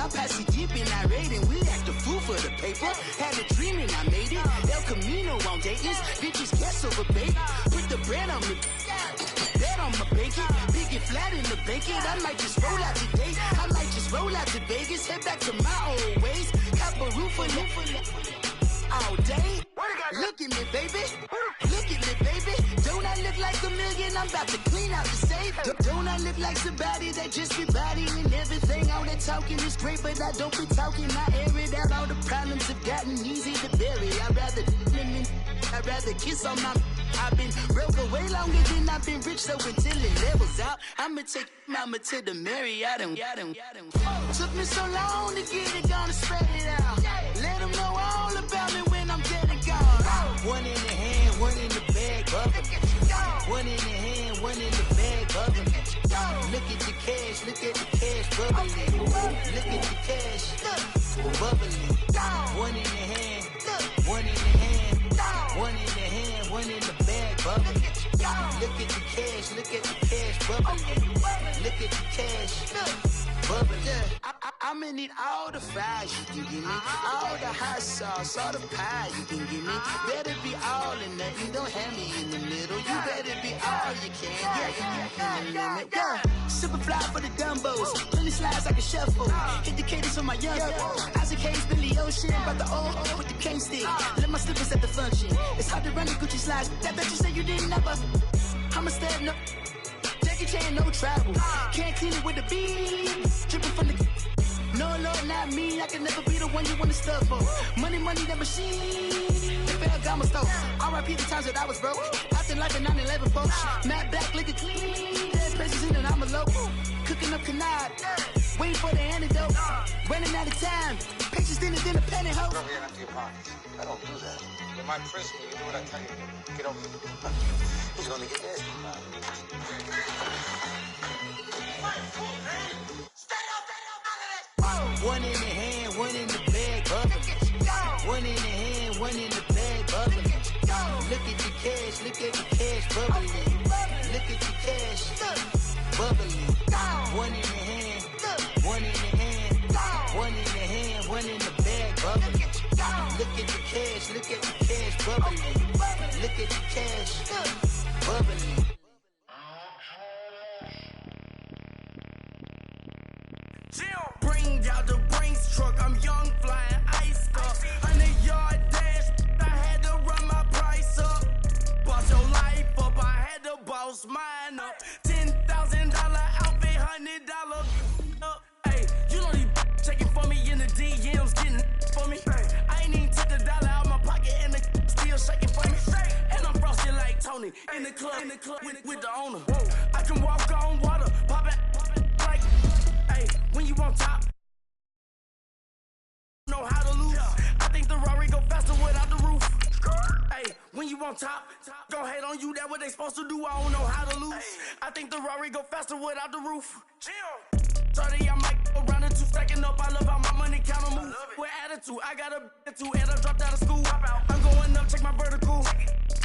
My posse deep and irate, and we act a fool for the paper. Had a dream and I made it. El Camino on Dayton's, bitches guess over bait. Put the bread on me, bet on my bacon. Big and flat in the bacon. I might just roll out today. I might just roll out to Vegas. Head back to my old ways. Cop a roof for all day. Look at me, baby. Look at me, baby. Don't I look like a million? I'm about to clean out the safe. Don't I look like somebody that just be bodying everything? All that talking is great, but I don't be talking. I air it out. All the problems have gotten easy to bury. I'd rather kiss on my. I've been broke away longer than I've been rich, so until it levels out, I'ma take mama to the Marriott and took me so long to get it, gonna spread it out. Let them know all about me when I'm dead and gone. One in the hand, one in the bag, bubbling. One in the hand, one in the bag, bubbling. Look at the cash, look at the cash bubbling. Look at the cash, bubbling. One in the hand, one in the hand, one in the hand, one in the bag, bubbling. Look at the cash, look at the cash bubbling. Look at the cash, bubbling. I'ma need all the fries you can give me, all the hot sauce, all the pie you can give me. Better be all in nothing, don't have me in the middle. You better be all you can. Yeah. Super fly for the dumbos, plenty slides like a shuffle. Hit the cadence on my young Isaac Hayes, Billy Ocean, about the old with the cane stick. Let my slippers at the function. It's hard to run the Gucci slides. That bet you say you didn't never. I'ma stand up. Jackie Chan, no travel. Can't clean it with the beat. Dripping from the. No, Lord, not me. I can never be the one you want to stuff for. Money, that machine. The bell got my stove. R.I.P. the times that I was broke. Acting like a 9/11 folks. Matte black, liquor clean. Dead places in and I'm a local. Cooking up canard. Waiting for the antidote. Running out of time. Patience thinner than a pantyhose. Go over here and empty your pockets. I don't do that. In my prison, you do what I tell you. Get over here. He's gonna get this. One in the hand, one in the bag, bubbling. One in the hand, one in the bag, bubbling. Look at the cash, look at the cash bubbling. Look at the cash, bubbling. One in the hand, one in the hand, one in the hand, one in the bag, bubbling. Look at the cash, look at the cash bubbling. Look at the cash, bubbling. Bring out the Brinks truck, I'm young, flying ice up. 100-yard dash, I had to run my price up. Boss your life up, I had to boss mine up. $10,000 outfit, $100 up. Hey, you know these checking for me in the DMs, getting for me. I ain't even took the dollar out my pocket and the still shaking for me. And I'm frosted like Tony in the club with the owner. I can walk on water, pop it like. When you on top, know how to lose. I think the Rari go faster without the roof. Hey, when you on top, go hate on you, that what they supposed to do. I don't know how to lose. I think the Rari go faster without the roof. 30, I might go round and two, stacking up. I love how my money count on move. With attitude, I got a attitude, and I dropped out of school. I'm going up, check my vertical.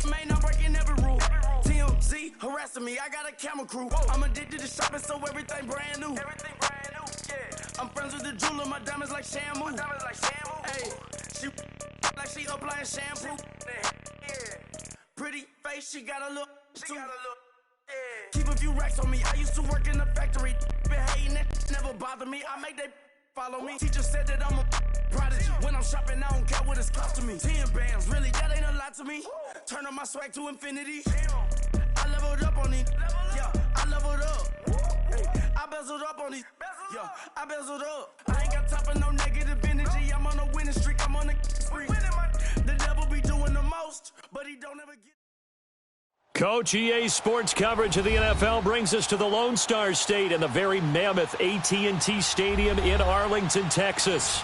Man, I'm breaking every rule. TMZ harassing me, I got a camera crew. I'm addicted to shopping, so everything brand new. I'm friends with the jeweler, my diamonds like Shamu. Hey, she like she applying shampoo. Pretty face, she got a look. Keep a few racks on me. I used to work in the factory. Been hating that never bother me. I make they follow me. Teacher said that I'm a prodigy. When I'm shopping, I don't care what it's cost to me. 10 bands, really, that ain't a lot to me. Turn on my swag to infinity. I leveled up on these. Yeah, I leveled up. I bezeled up on these. Yeah, I bezeled up. I ain't got time for no negative energy. I'm on a winning streak. I'm on a spree. The devil be doing the most, but he don't ever get. Coach, EA Sports coverage of the NFL brings us to the Lone Star State and the very mammoth AT&T Stadium in Arlington, Texas.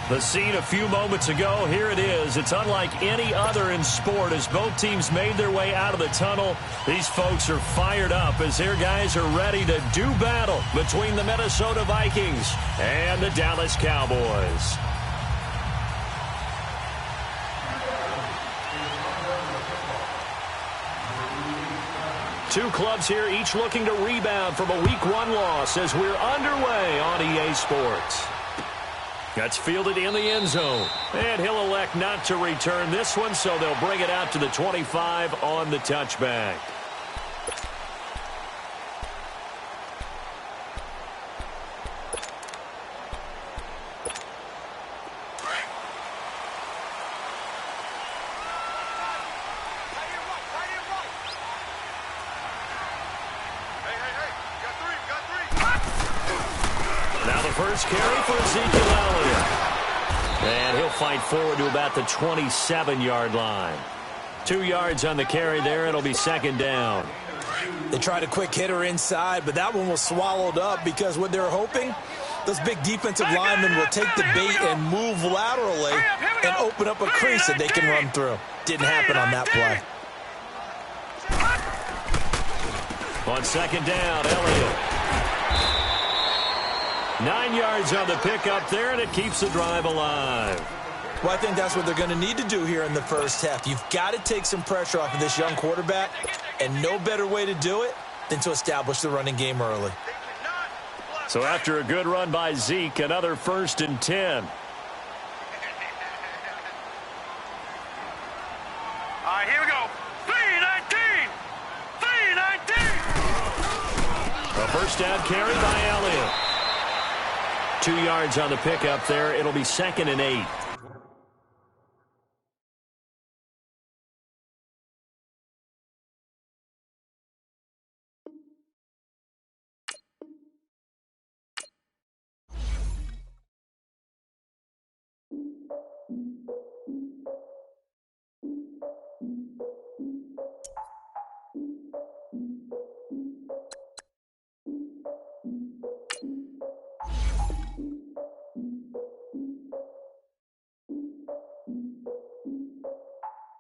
The scene a few moments ago, here it is. It's unlike any other in sport as both teams made their way out of the tunnel. These folks are fired up as their guys are ready to do battle between the Minnesota Vikings and the Dallas Cowboys. Two clubs here, each looking to rebound from a Week 1 loss as we're underway on EA Sports. That's fielded in the end zone. And he'll elect not to return this one, so they'll bring it out to the 25 on the touchback. First carry for Ezekiel Elliott. And he'll fight forward to about the 27-yard line. 2 yards on the carry there. It'll be second down. They tried a quick hitter inside, but that one was swallowed up because what they're hoping, those big defensive linemen will take the bait and move laterally and open up a crease that they can run through. Didn't happen on that play. On second down, Elliott. 9 yards on the pickup there, and it keeps the drive alive. Well, I think that's what they're going to need to do here in the first half. You've got to take some pressure off of this young quarterback, and no better way to do it than to establish the running game early. So after a good run by Zeke, another 1st and 10. All right, here we go. 3-19! 3-19! A first down carry by Elliott. 2 yards on the pickup there. It'll be second and 8.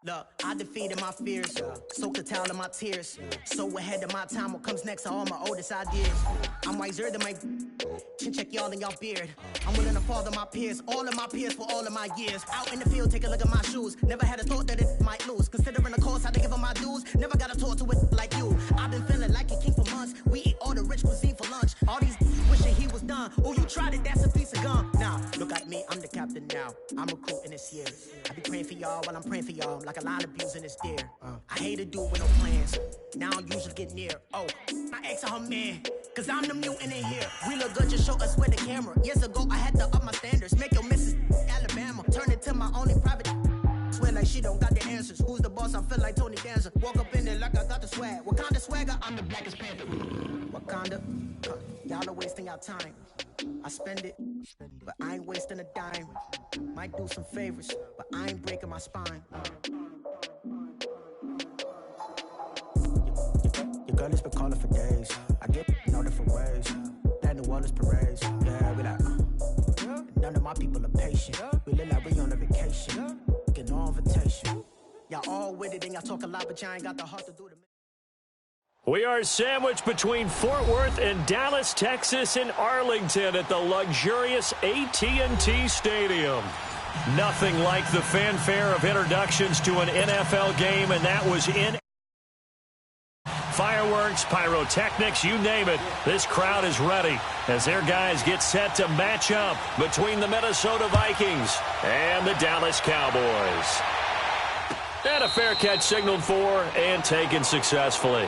Look, I defeated my fears, soaked the towel in my tears. So ahead of my time, what comes next are all my oldest ideas. I'm wiser than my chin check y'all in y'all beard. I'm willing to father my peers, all of my peers for all of my years. Out in the field, take a look at my shoes. Never had a thought that it might lose. Considering the cost, I had to give them my dues. Never got a talk to it like you. I've been feeling like a king for months. We eat all the rich cuisine for lunch. All these wishing he was done. Oh, you tried it, that's a piece of gum. Now, look at me, I'm the captain now. I'm recruiting this year. I be praying for y'all while I'm praying for y'all. Like a line of abuse in his deer. I hate to do it with no plans. Now I usually get near. Oh, my ex her man. Cause I'm the mutant in here. We look good, just show us with the camera. Years ago, I had to up my standards. Make your missus Alabama. Turn it to my only private. Swear like she don't got the answers. Who's the boss? I feel like Tony Danza. Walk up in there like I got the swag. What kind of swagger? I'm the blackest panther. Wakanda. Y'all are wasting your time. I spend it, but I ain't wasting a dime. Might do some favors, but I ain't breaking my spine. Your girl has been calling for days. I get in all different ways. That New Orleans parades. Yeah, we like. None of my people are patient. We live like we on a vacation. Get no invitation. Y'all all with it and y'all talk a lot, but y'all ain't got the heart to do the. We are sandwiched between Fort Worth and Dallas, Texas, and Arlington at the luxurious AT&T Stadium. Nothing like the fanfare of introductions to an NFL game, and that was in fireworks, pyrotechnics, you name it. This crowd is ready as their guys get set to match up between the Minnesota Vikings and the Dallas Cowboys. And a fair catch signaled for and taken successfully.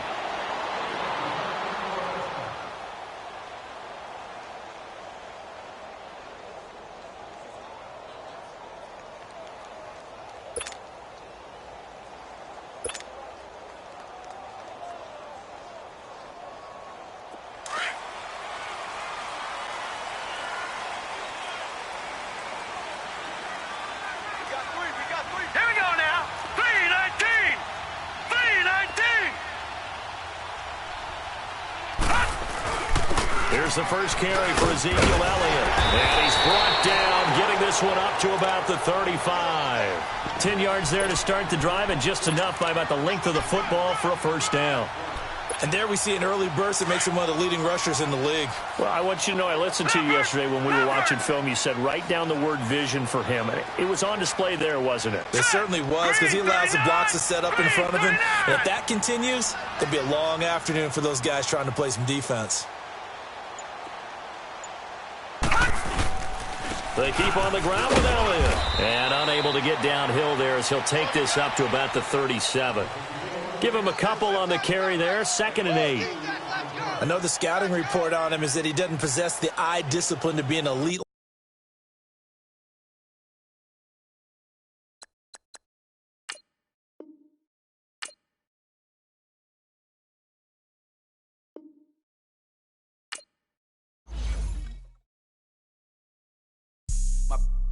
Here's the first carry for Ezekiel Elliott. And he's brought down, getting this one up to about the 35. 10 yards there to start the drive, and just enough by about the length of the football for a first down. And there we see an early burst that makes him one of the leading rushers in the league. Well, I want you to know, I listened to you yesterday when we were watching film. You said write down the word vision for him. It was on display there, wasn't it? It certainly was, because he allows the blocks to set up in front of him. And if that continues, it'll be a long afternoon for those guys trying to play some defense. They keep on the ground with Elliott. And unable to get downhill there as he'll take this up to about the 37. Give him a couple on the carry there, 2nd and 8. I know the scouting report on him is that he doesn't possess the eye discipline to be an elite.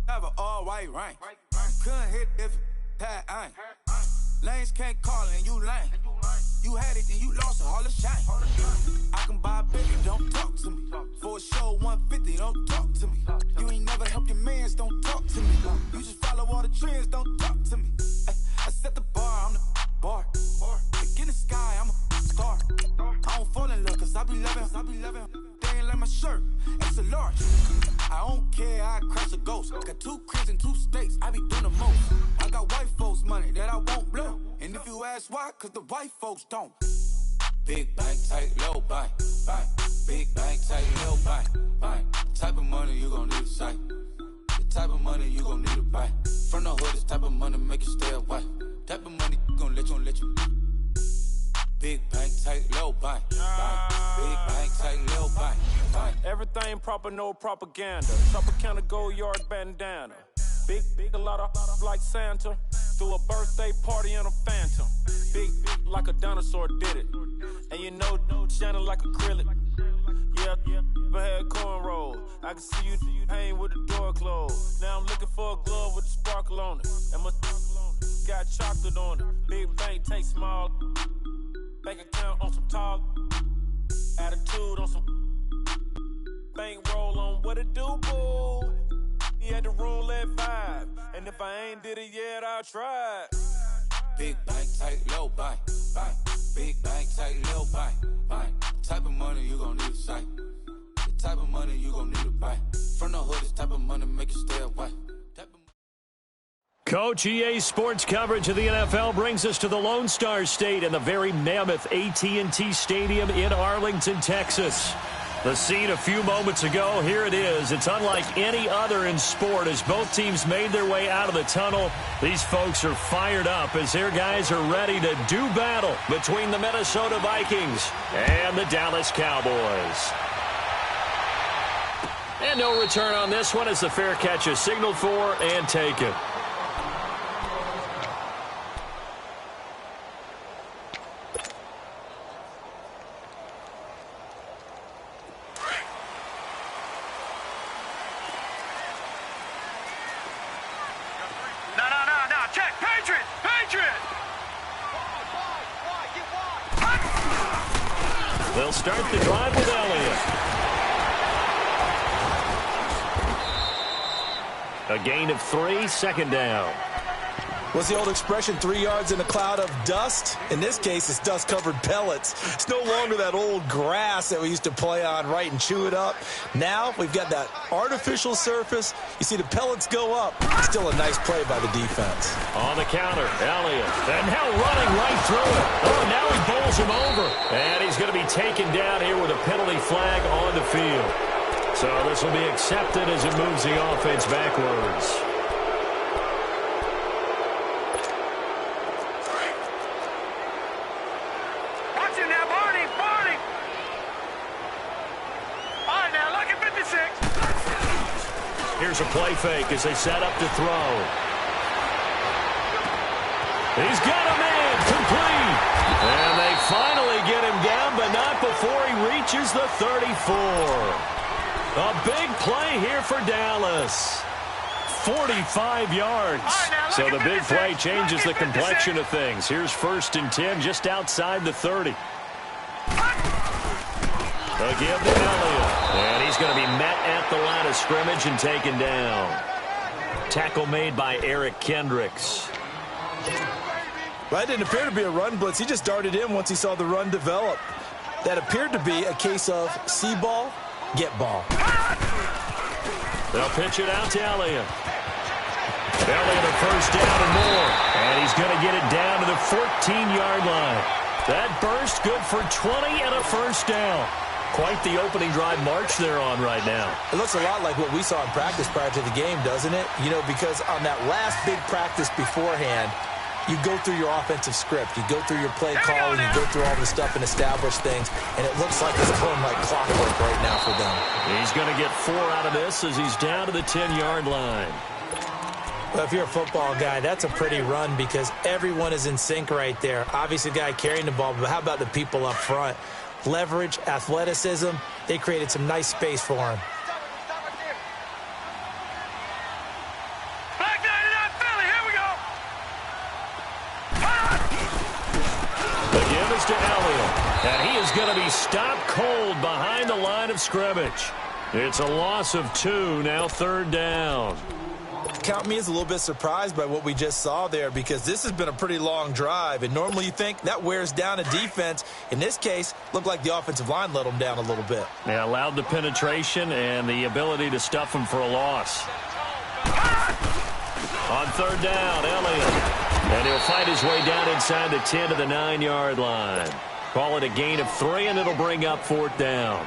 Have an all-white rank. Couldn't hit if it had ain't. Lanes can't call and you lame. You had it and you lost it, all the shame. I can buy a Bentley, don't talk to me. For a show 150, don't talk to me. You ain't never help your mans, don't talk to me. You just follow all the trends, don't talk to me. I set the bar, I'm the bar. Like in the sky, I'm a star. I don't fall in love, cause I be loving. They ain't like my shirt, extra large. I don't care, I crash a ghost. Got 2 cribs and 2 states, I be doing the most. I got white folks' money that I won't blow. And if you ask why, cause the white folks don't. Big bank, tight, low bank, bank. Big bank, tight, low bank, bank. Type of money you gon' need to sight. The type of money you gon' need to buy. From the hood, this type of money make you stay away. Type of money gon' let you. Big bank, tight, low bank, bank. Big bank, tight, low bank, bank. Everything proper, no propaganda. Tropicana gold yard bandana. Big, a lot of like Santa. Threw a birthday party in a phantom. Big like a dinosaur did it. And you know, shining like acrylic. Yeah, but had cornrows. I can see you hang with the door closed. Now I'm looking for a glove with a sparkle on it. And my got chocolate on it. Big bank, take small. Bank account on some tall. Attitude on some. Bank roll on what it do, boo. He had the roulette vibe. And if I ain't did it yet, I'll try. Big bank, tight, low bank, bank. Big bank, tight, low bank, bank. Type of money you gon' need to sight. The type of money you gon' need to buy. From the hood, this type of money make you stay away. Coach, EA Sports coverage of the NFL brings us to the Lone Star State and the very mammoth AT&T Stadium in Arlington, Texas. The scene a few moments ago, here it is. It's unlike any other in sport as both teams made their way out of the tunnel. These folks are fired up as their guys are ready to do battle between the Minnesota Vikings and the Dallas Cowboys. And no return on this one as the fair catch is signaled for and taken. They'll start the drive with Elliott. A gain of 3, 2nd down. What's the old expression, 3 yards in a cloud of dust? In this case, it's dust-covered pellets. It's no longer that old grass that we used to play on, right, and chew it up. Now we've got that artificial surface. You see the pellets go up. Still a nice play by the defense. On the counter, Elliott. And now running right through it. Oh, now he bowls him over. And he's going to be taken down here with a penalty flag on the field. So this will be accepted as it moves the offense backwards. Here's a play fake as they set up to throw. He's got a man complete. And they finally get him down, but not before he reaches the 34. A big play here for Dallas. 45 yards. So the big play changes the complexion of things. Here's 1st and 10 just outside the 30. They'll give to Elliott. And he's going to be met at the line of scrimmage and taken down. Tackle made by Eric Kendricks. Well, that didn't appear to be a run blitz. He just darted in once he saw the run develop. That appeared to be a case of see ball, get ball. They'll pitch it out to Elliott. Elliott a 1st down and more. And he's going to get it down to the 14-yard line. That burst good for 20 and a 1st down. Quite the opening drive march they're on right now. It looks a lot like what we saw in practice prior to the game, doesn't it? You know, because on that last big practice beforehand, you go through your offensive script, you go through your play calling, you go through all the stuff and establish things, and it looks like it's going like clockwork right now for them. He's going to get 4 out of this as he's down to the 10-yard line. Well, if you're a football guy, that's a pretty run because everyone is in sync right there. Obviously, the guy carrying the ball, but how about the people up front? Leverage, athleticism, they created some nice space for him. The give is to Elliott, and he is going to be stopped cold behind the line of scrimmage. It's a loss of 2, now 3rd down. Count me as a little bit surprised by what we just saw there because this has been a pretty long drive, and normally you think that wears down a defense. In this case, looked like the offensive line let them down a little bit. They allowed the penetration and the ability to stuff them for a loss. On 3rd down, Elliott. And he'll fight his way down inside the 10 to the 9-yard line. Call it a gain of 3, and it'll bring up 4th down.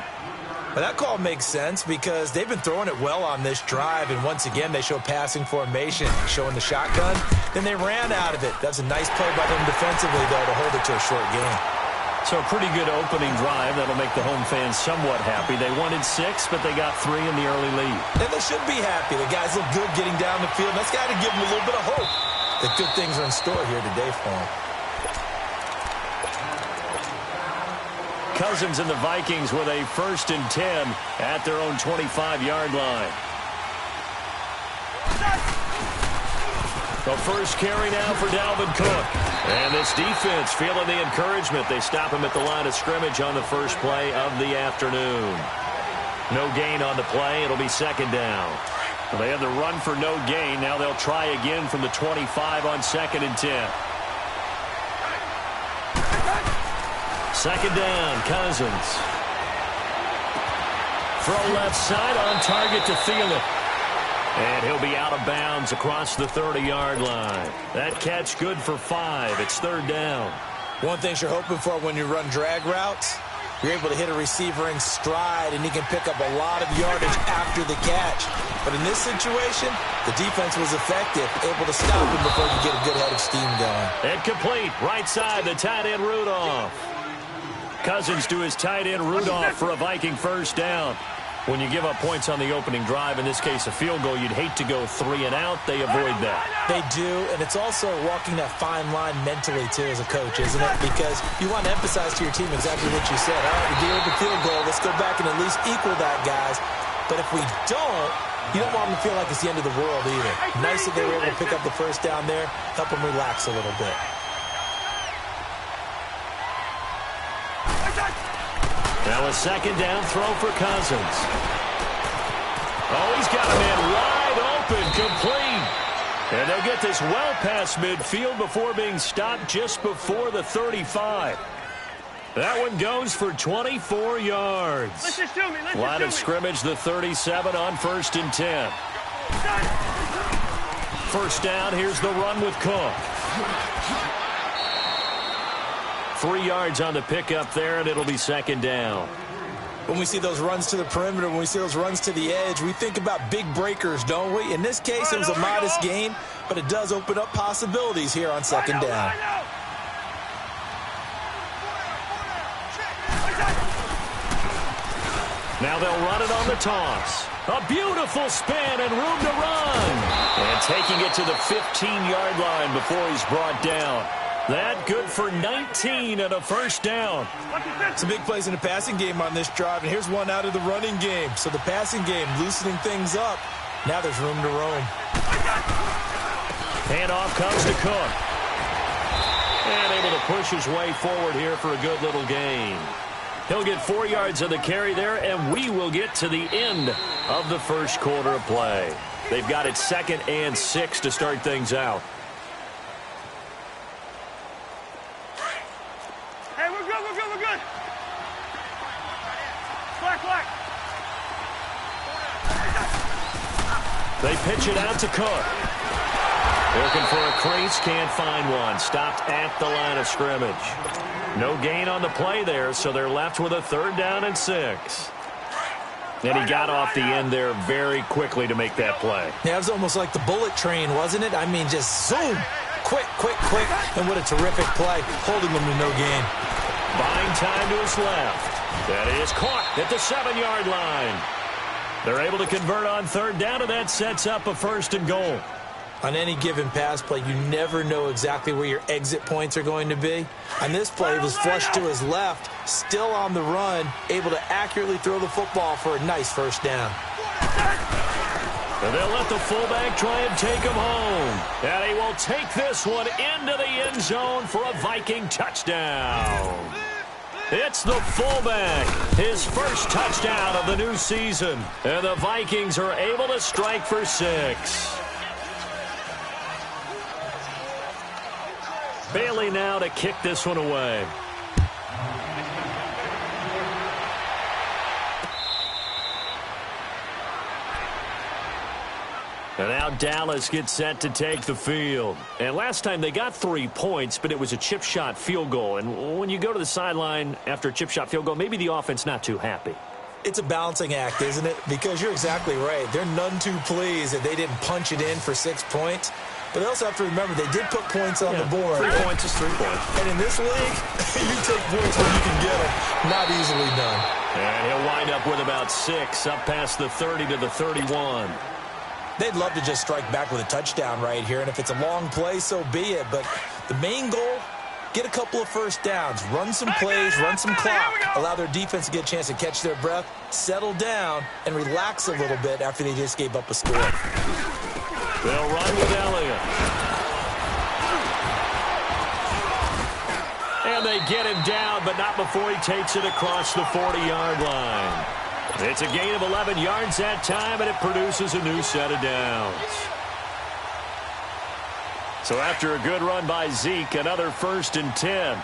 But that call makes sense because they've been throwing it well on this drive, and once again they show passing formation, showing the shotgun. Then they ran out of it. That's a nice play by them defensively, though, to hold it to a short game. So a pretty good opening drive. That'll make the home fans somewhat happy. They wanted 6, but they got 3 in the early lead. And they should be happy. The guys look good getting down the field. That's got to give them a little bit of hope that good things are in store here today for them. Cousins and the Vikings with a 1st and 10 at their own 25-yard line. The first carry now for Dalvin Cook. And this defense feeling the encouragement. They stop him at the line of scrimmage on the first play of the afternoon. No gain on the play. It'll be 2nd down. Well, they had the run for no gain. Now they'll try again from the 25 on 2nd and 10. 2nd down, Cousins. Throw left side on target to Thielen. And he'll be out of bounds across the 30-yard line. That catch good for 5. It's 3rd down. One thing you're hoping for when you run drag routes, you're able to hit a receiver in stride, and he can pick up a lot of yardage after the catch. But in this situation, the defense was effective, able to stop him before you get a good head of steam going. Incomplete. Right side, the tight end Rudolph. Cousins to his tight end Rudolph for a Viking 1st down. When you give up points on the opening drive, in this case a field goal, you'd hate to go 3 and out. They avoid that. They do, and it's also walking that fine line mentally, too, as a coach, isn't it? Because you want to emphasize to your team exactly what you said. All right, we gave up a field goal. Let's go back and at least equal that, guys. But if we don't, you don't want them to feel like it's the end of the world either. Nice that they were able to pick up the 1st down there, help them relax a little bit. Now a 2nd down throw for Cousins. Oh, he's got a man wide open, complete. And they'll get this well past midfield before being stopped just before the 35. That one goes for 24 yards. Line of scrimmage, the 37 on 1st and 10. 1st down, here's the run with Cook. 3 yards on the pickup there, and it'll be 2nd down. When we see those runs to the perimeter, when we see those runs to the edge, we think about big breakers, don't we? In this case, it was a modest gain, but it does open up possibilities here on 2nd down. Now they'll run it on the toss. A beautiful spin and room to run. And taking it to the 15-yard line before he's brought down. That good for 19 and a 1st down. Some big plays in the passing game on this drive, and here's one out of the running game. So the passing game loosening things up. Now there's room to roam. Handoff comes to Cook. And able to push his way forward here for a good little gain. He'll get 4 yards on the carry there, and we will get to the end of the 1st quarter of play. They've got it 2nd and 6 to start things out. Hey, we're good, we're good, we're good. Slack. They pitch it out to Cook. Looking for a crease, can't find one. Stopped at the line of scrimmage. No gain on the play there, so they're left with a 3rd down and 6. And he got off the end there very quickly to make that play. Yeah, it was almost like the bullet train, wasn't it? I mean, just zoom. Quick. And what a terrific play, holding them to no gain. Buying time to his left. That is caught at the 7-yard line. They're able to convert on 3rd down, and that sets up a 1st and goal. On any given pass play, you never know exactly where your exit points are going to be. On this play, it was flushed to his left, still on the run, able to accurately throw the football for a nice 1st down. And they'll let the fullback try and take him home. And he will take this one into the end zone for a Viking touchdown. It's the fullback, his first touchdown of the new season. And the Vikings are able to strike for 6. Bailey now to kick this one away. And now Dallas gets set to take the field. And last time they got 3 points, but it was a chip shot field goal. And when you go to the sideline after a chip shot field goal, maybe the offense not too happy. It's a balancing act, isn't it? Because you're exactly right. They're none too pleased that they didn't punch it in for 6 points. But they also have to remember they did put points on the board. 3 points is 3 points. And in this league, you take points when you can get them. Not easily done. And he'll wind up with about 6 up past the 30 to the 31. They'd love to just strike back with a touchdown right here. And if it's a long play, so be it. But the main goal, get a couple of 1st downs. Run some plays, run some clock. Allow their defense to get a chance to catch their breath, settle down, and relax a little bit after they just gave up a score. They'll run with Elliott. And they get him down, but not before he takes it across the 40-yard line. It's a gain of 11 yards that time, and it produces a new set of downs. So after a good run by Zeke, another 1st and 10.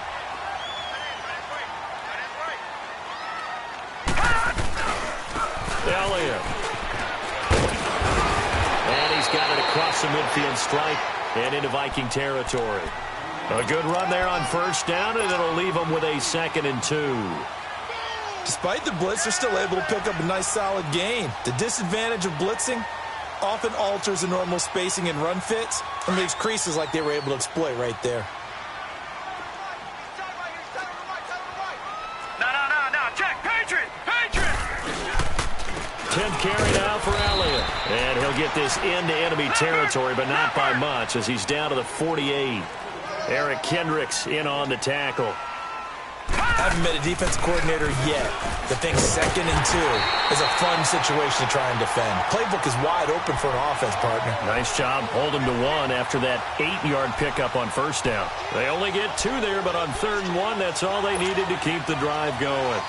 Elliott. And he's got it across the midfield stripe and into Viking territory. A good run there on 1st down, and it'll leave them with a 2nd and 2. Despite the blitz, they're still able to pick up a nice solid gain. The disadvantage of blitzing often alters the normal spacing and run fits and makes creases like they were able to exploit right there. No, check, Patriot! 10th carry now for Elliott. And he'll get this into enemy territory, but not by much as he's down to the 48. Eric Kendricks in on the tackle. Haven't met a defense coordinator yet that thinks 2nd and 2 is a fun situation to try and defend. Playbook is wide open for an offense, partner. Nice job holding to 1 after that 8-yard pickup on 1st down. They only get 2 there, but on 3rd and 1, that's all they needed to keep the drive going.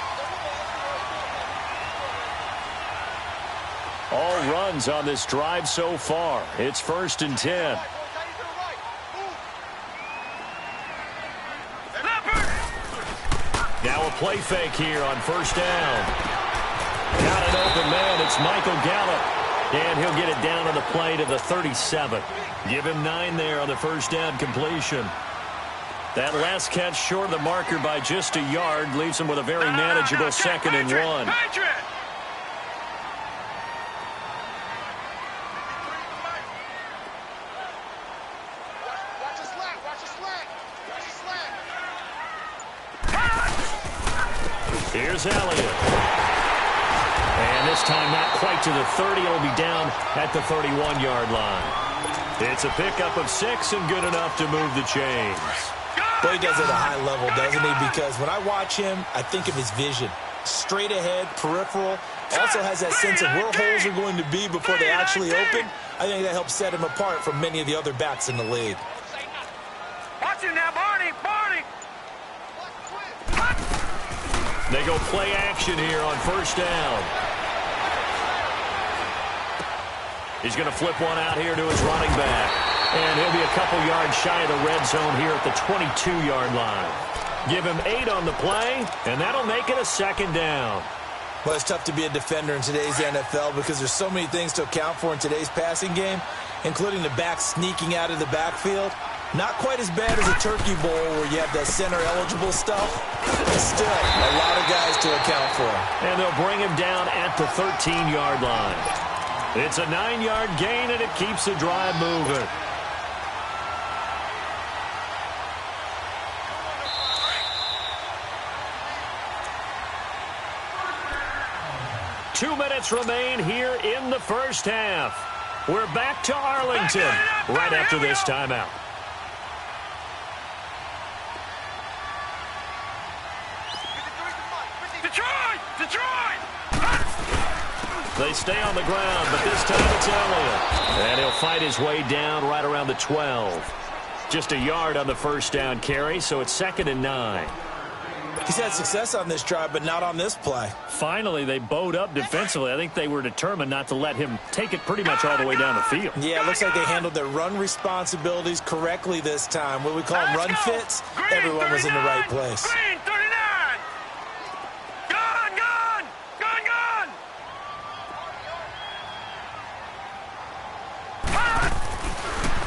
All runs on this drive so far. It's 1st and 10. Now a play fake here on 1st down. Got an open man. It's Michael Gallup. And he'll get it down on the play to the 37. Give him 9 there on the 1st down completion. That last catch short of the marker by just a yard leaves him with a very manageable 2nd and 1. Here's Elliott. And this time not quite to the 30. It'll be down at the 31-yard line. It's a pickup of 6 and good enough to move the chains. Well, he does it at a high level, doesn't he? Because when I watch him, I think of his vision. Straight ahead, peripheral. Also has that sense of where holes are going to be before they actually open. I think that helps set him apart from many of the other backs in the league. Watch it now, Barney! They go play action here on 1st down. He's going to flip one out here to his running back. And he'll be a couple yards shy of the red zone here at the 22-yard line. Give him 8 on the play, and that'll make it a 2nd down. Well, it's tough to be a defender in today's NFL because there's so many things to account for in today's passing game, including the back sneaking out of the backfield. Not quite as bad as a turkey bowl where you have that center-eligible stuff, but still a lot of guys to account for. And they'll bring him down at the 13-yard line. It's a 9-yard gain, and it keeps the drive moving. Two minutes remain here in the first half. We're back to Arlington right after this timeout. Detroit! They stay on the ground, but this time it's Elliott. And he'll fight his way down right around the 12. Just a yard on the first down carry, so it's 2nd and 9. He's had success on this drive, but not on this play. Finally, they bowed up defensively. I think they were determined not to let him take it pretty much all the way down the field. Yeah, it looks like they handled their run responsibilities correctly this time. What we call them run fits, everyone was in the right place. Green 39!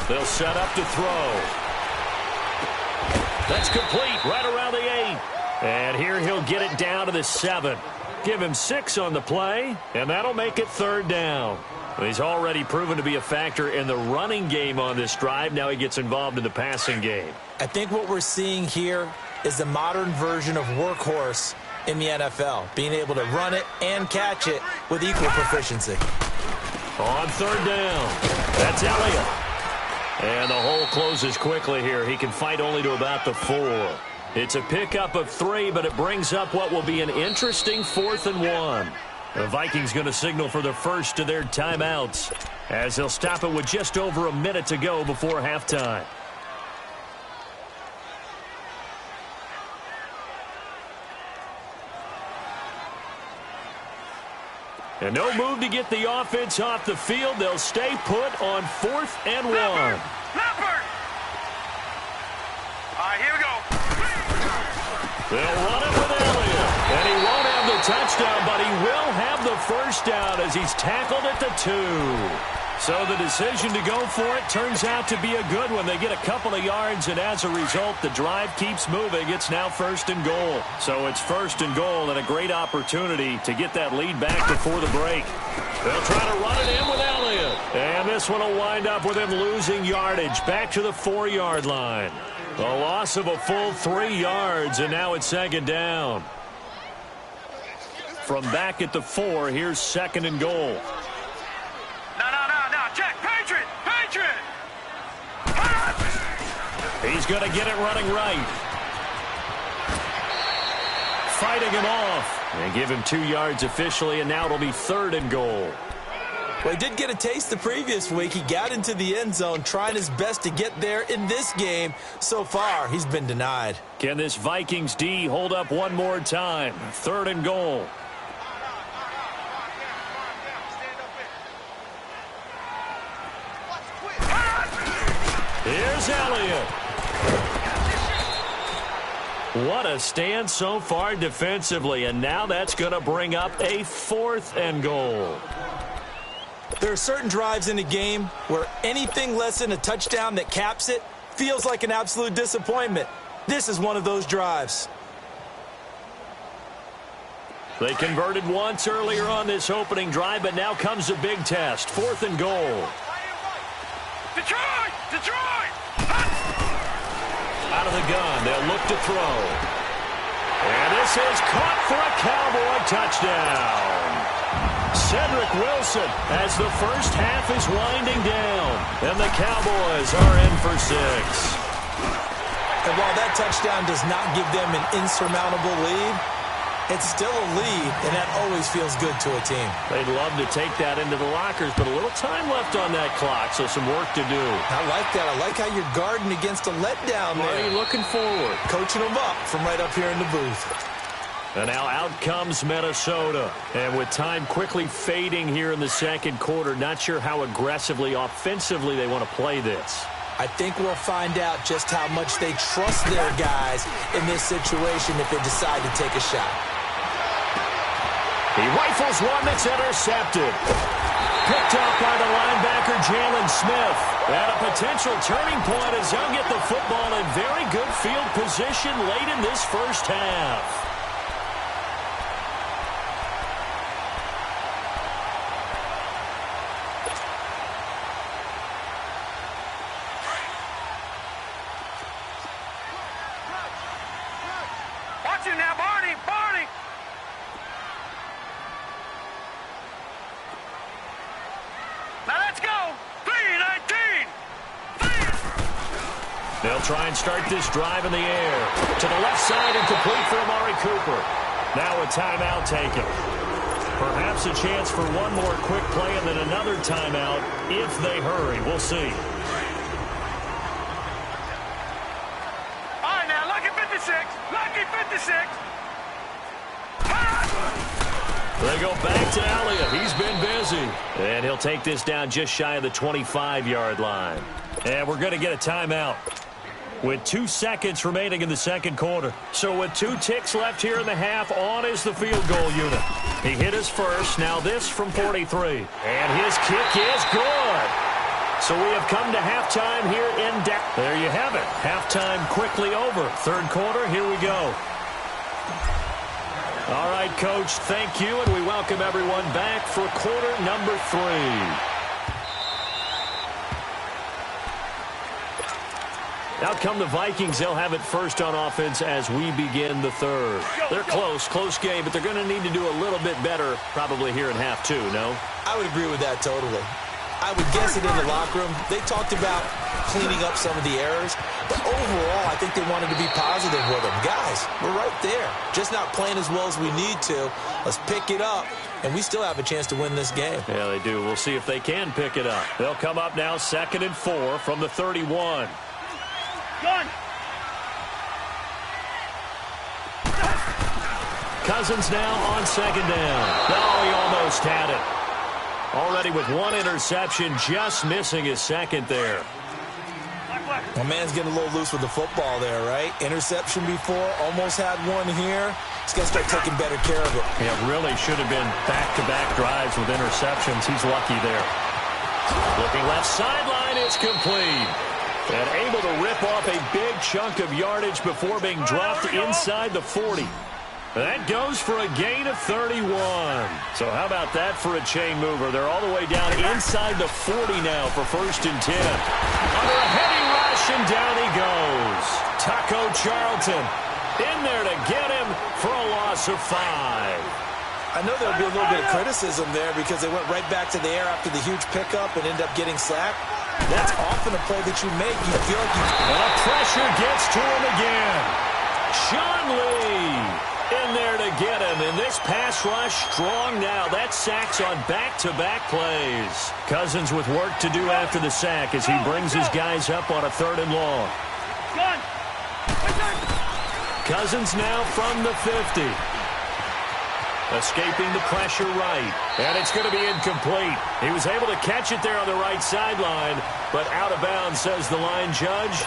They'll set up to throw. That's complete right around the 8. And here he'll get it down to the 7. Give him 6 on the play, and that'll make it 3rd down. He's already proven to be a factor in the running game on this drive. Now he gets involved in the passing game. I think what we're seeing here is the modern version of workhorse in the NFL, being able to run it and catch it with equal proficiency. On 3rd down, that's Elliott. And the hole closes quickly here. He can fight only to about the 4. It's a pickup of 3, but it brings up what will be an interesting 4th and 1. The Vikings going to signal for the first of their timeouts as they'll stop it with just over a minute to go before halftime. And no move to get the offense off the field. They'll stay put on 4th and 1. Leopard! All right, here we go. They'll run it with Elliott. And he won't have the touchdown, but he will have the first down as he's tackled at the 2. So the decision to go for it turns out to be a good one. They get a couple of yards, and as a result, the drive keeps moving. It's now 1st and goal. So it's 1st and goal and a great opportunity to get that lead back before the break. They'll try to run it in with Elliott. And this one will wind up with him losing yardage back to the 4-yard line. A loss of a full 3 yards, and now it's 2nd down. From back at the 4, here's 2nd and goal. No, check, Patriot! He's going to get it running right. Fighting him off. And give him 2 yards officially, and now it'll be 3rd and goal. Well, he did get a taste the previous week. He got into the end zone, trying his best to get there in this game. So far, he's been denied. Can this Vikings D hold up one more time? 3rd and goal. Here's Elliott. What a stand so far defensively, and now that's going to bring up a 4th and goal. There are certain drives in a game where anything less than a touchdown that caps it feels like an absolute disappointment. This is one of those drives. They converted once earlier on this opening drive, but now comes a big test. 4th and goal. Detroit! Out of the gun, they'll look to throw. And this is caught for a Cowboy touchdown. Cedric Wilson as the first half is winding down. And the Cowboys are in for 6. And while that touchdown does not give them an insurmountable lead, it's still a lead, and that always feels good to a team. They'd love to take that into the lockers, but a little time left on that clock, so some work to do. I like that. I like how you're guarding against a letdown there. Are you looking forward? Coaching them up from right up here in the booth. And now out comes Minnesota. And with time quickly fading here in the 2nd quarter, not sure how aggressively, offensively they want to play this. I think we'll find out just how much they trust their guys in this situation if they decide to take a shot. He rifles one that's intercepted. Picked up by the linebacker playmaker Jalen Smith. And a potential turning point as they'll get the football in very good field position late in this first half. Watch it now, Barney! Barney! Now let's go! 3-19! They'll try and start this drive in the air. To the left side and complete for Amari Cooper. Now a timeout taken. Perhaps a chance for one more quick play and then another timeout if they hurry. We'll see. All right, now, lucky 56! Lucky 56! They go back to Elliott. He's been busy. And he'll take this down just shy of the 25-yard line. And we're going to get a timeout with 2 seconds remaining in the second quarter. So with 2 ticks left here in the half, on is the field goal unit. He hit his first. Now this from 43. And his kick is good. So we have come to halftime here in Dallas. There you have it. Halftime quickly over. Third quarter, here we go. All right, Coach, thank you, and we welcome everyone back for quarter number 3. Out come the Vikings. They'll have it first on offense as we begin the third. They're close game, but they're going to need to do a little bit better probably here in half 2, no? I would agree with that totally. I would guess it in the locker room. They talked about cleaning up some of the errors, but overall, I think they wanted to be positive with them. Guys, we're right there. Just not playing as well as we need to. Let's pick it up, and we still have a chance to win this game. Yeah, they do. We'll see if they can pick it up. They'll come up now 2nd and 4 from the 31. Gun! Cousins now on 2nd down. Oh, he almost had it. Already with 1 interception, just missing his 2nd there. My man's getting a little loose with the football there, right? Interception before, almost had one here. He's got to start taking better care of it. Yeah, really should have been back-to-back drives with interceptions. He's lucky there. Looking left sideline, it's complete. And able to rip off a big chunk of yardage before being dropped inside the 40. That goes for a gain of 31. So how about that for a chain mover? They're all the way down inside the 40 now for 1st and 10. Under a heavy rush, and down he goes. Taco Charlton in there to get him for a loss of 5. I know there'll be a little bit of criticism there because they went right back to the air after the huge pickup and end up getting sacked. That's often a play that you make. You feel like you... And the pressure gets to him again. Sean Lee in there to get him. And this pass rush strong now. That sacks on back-to-back plays. Cousins with work to do after the sack as he brings his guys up on a 3rd and long. Cousins now from the 50. Escaping the pressure right. And it's going to be incomplete. He was able to catch it there on the right sideline, but out of bounds, says the line judge.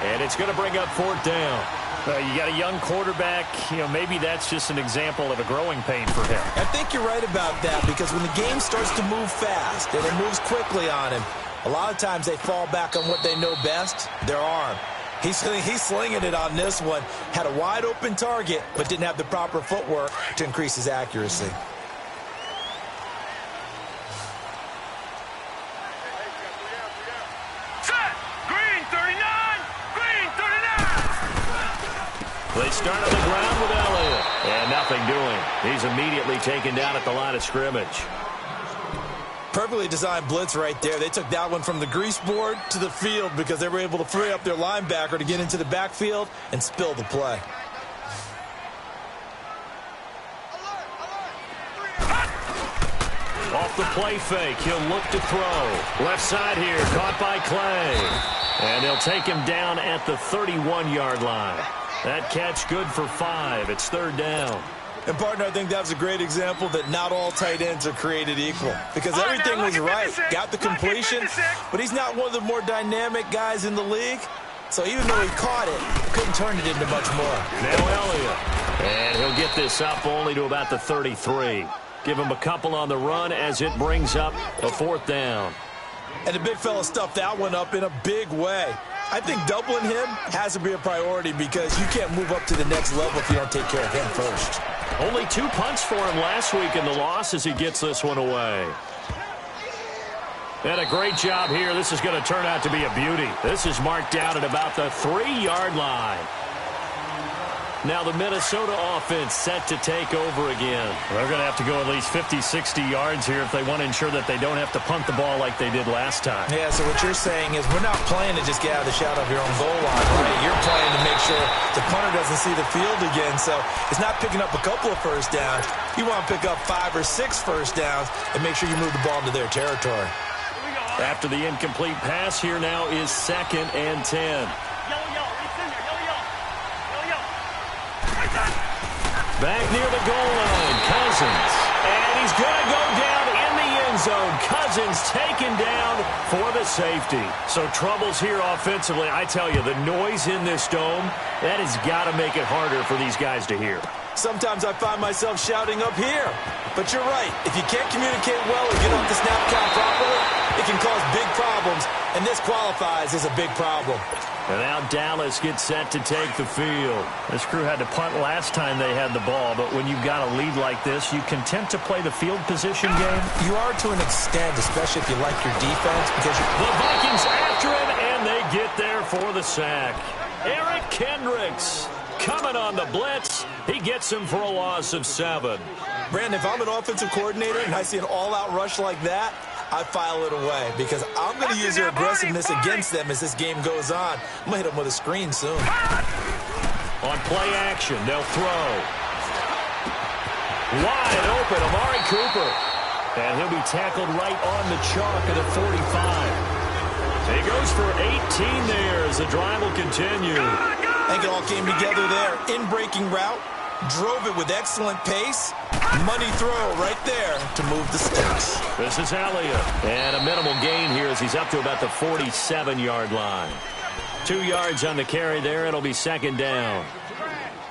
And it's going to bring up 4th down. You got a young quarterback. Maybe that's just an example of a growing pain for him. I think you're right about that because when the game starts to move fast and it moves quickly on him, a lot of times they fall back on what they know best, their arm. He's slinging it on this one. Had a wide open target, but didn't have the proper footwork to increase his accuracy. Set! Green 39! Green 39! They start on the ground with Elliott. And nothing doing. He's immediately taken down at the line of scrimmage. Perfectly designed blitz right there. They took that one from the grease board to the field because they were able to free up their linebacker to get into the backfield and spill the play. Off the play fake, he'll look to throw. Left side here, caught by Clay. And they'll take him down at the 31-yard line. That catch good for 5. It's 3rd down. And, partner, I think that was a great example that not all tight ends are created equal because everything was right. Got the completion, but he's not one of the more dynamic guys in the league. So even though he caught it, couldn't turn it into much more. Now Elliott. And he'll get this up only to about the 33. Give him a couple on the run as it brings up a 4th down. And the big fella stuffed that one up in a big way. I think doubling him has to be a priority because you can't move up to the next level if you don't take care of him first. Only 2 punts for him last week in the loss as he gets this one away. And a great job here. This is going to turn out to be a beauty. This is marked down at about the 3-yard line. Now the Minnesota offense set to take over again. They're going to have to go at least 50, 60 yards here if they want to ensure that they don't have to punt the ball like they did last time. Yeah, so what you're saying is we're not playing to just get out of the shadow of your own goal line, right? You're playing to make sure the punter doesn't see the field again. So it's not picking up a couple of first downs. You want to pick up 5 or 6 first downs and make sure you move the ball into their territory. After the incomplete pass, here now is 2nd and 10. Back near the goal line, Cousins. And he's going to go down in the end zone. Cousins taken down for the safety. So troubles here offensively. I tell you, the noise in this dome, that has got to make it harder for these guys to hear. Sometimes I find myself shouting up here. But you're right. If you can't communicate well or get off the snap count properly, it can cause big problems. And this qualifies as a big problem. And now Dallas gets set to take the field. This crew had to punt last time they had the ball, but when you've got a lead like this, you content to play the field position game? You are to an extent, especially if you like your defense. Because the Vikings after him, and they get there for the sack. Eric Kendricks coming on the blitz. He gets him for a loss of 7. Brandon, if I'm an offensive coordinator and I see an all-out rush like that, I file it away because I'm going to use your aggressiveness against them as this game goes on. I'm going to hit them with a screen soon. On play action, they'll throw. Wide open, Amari Cooper. And he'll be tackled right on the chalk at the 45. He goes for 18 there as the drive will continue. I think it all came together there. In-breaking route. Drove it with excellent pace. Money throw right there to move the sticks. This is Elliott. And a minimal gain here as he's up to about the 47-yard line. 2 yards on the carry there. It'll be 2nd down.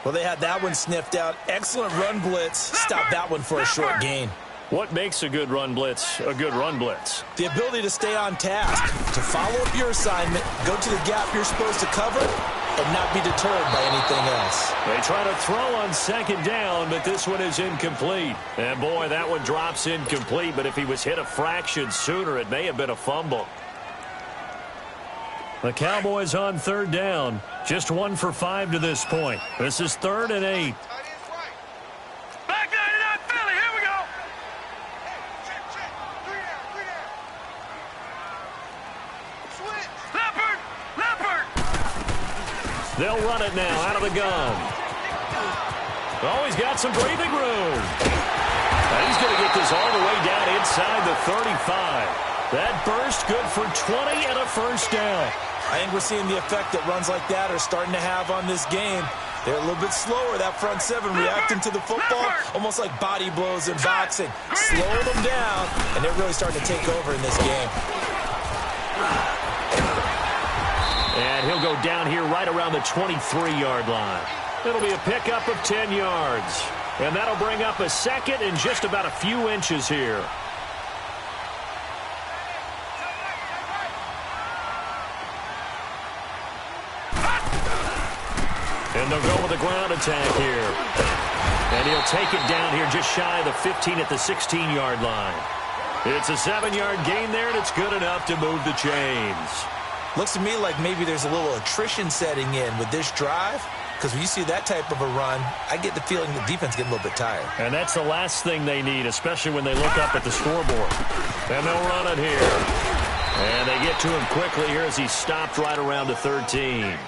Well, they had that one sniffed out. Excellent run blitz. Stop that one for a short gain. What makes a good run blitz a good run blitz? The ability to stay on task, to follow up your assignment, go to the gap you're supposed to cover, and not be deterred by anything else. They try to throw on 2nd down, but this one is incomplete. And boy, that one drops incomplete, but if he was hit a fraction sooner, it may have been a fumble. The Cowboys on 3rd down. Just 1 for 5 to this point. This is 3rd and 8. Back 99 Philly, here we go. Leopard. They'll run it now out of the gun. Oh, he's got some breathing room. And he's going to get this all the way down inside the 35. That burst good for 20 and a first down. I think we're seeing the effect that runs like that are starting to have on this game. They're a little bit slower, that front 7 reacting to the football, almost like body blows in boxing. Slow them down, and they're really starting to take over in this game. And he'll go down here right around the 23-yard line. It'll be a pickup of 10 yards. And that'll bring up a 2nd and just about a few inches here. And they'll go with a ground attack here. And he'll take it down here just shy of the 15 at the 16-yard line. It's a 7-yard gain there, and it's good enough to move the chains. Looks to me like maybe there's a little attrition setting in with this drive. Because when you see that type of a run, I get the feeling the defense getting a little bit tired. And that's the last thing they need, especially when they look up at the scoreboard. And they'll run it here. And they get to him quickly here as he's stopped right around the 13.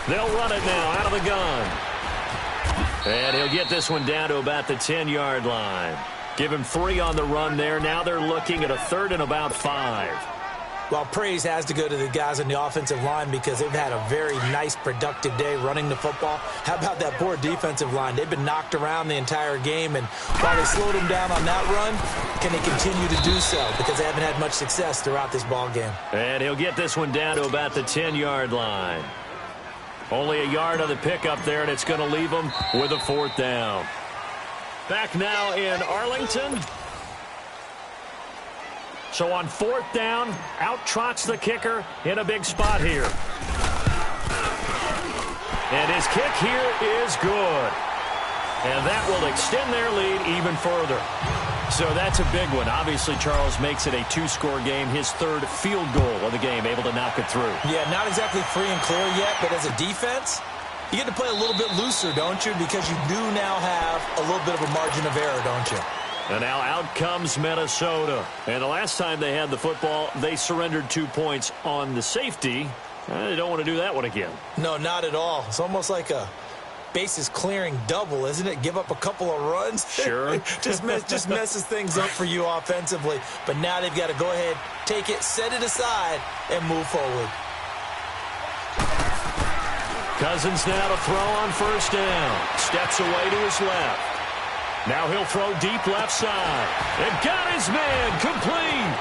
They'll run it now out of the gun. And he'll get this one down to about the 10-yard line. Give him 3 on the run there. Now they're looking at a 3rd and about 5. Well, praise has to go to the guys on the offensive line because they've had a very nice, productive day running the football. How about that poor defensive line? They've been knocked around the entire game, and while they slowed them down on that run, can they continue to do so? Because they haven't had much success throughout this ball game. And he'll get this one down to about the 10-yard line. Only a yard on the pickup there, and it's going to leave them with a 4th down. Back now in Arlington. So on 4th down, out trots the kicker in a big spot here. And his kick here is good. And that will extend their lead even further. So that's a big one. Obviously, Charles makes it a 2-score game. His 3rd field goal of the game, able to knock it through. Yeah, not exactly free and clear yet, but as a defense, you get to play a little bit looser, don't you? Because you do now have a little bit of a margin of error, don't you? And now out comes Minnesota. And the last time they had the football, they surrendered 2 points on the safety. They don't want to do that one again. No, not at all. It's almost like a bases clearing double, isn't it? Give up a couple of runs. Sure. just messes things up for you offensively. But now they've got to go ahead, take it, set it aside, and move forward. Cousins now to throw on 1st down. Steps away to his left. Now he'll throw deep left side. And got his man complete.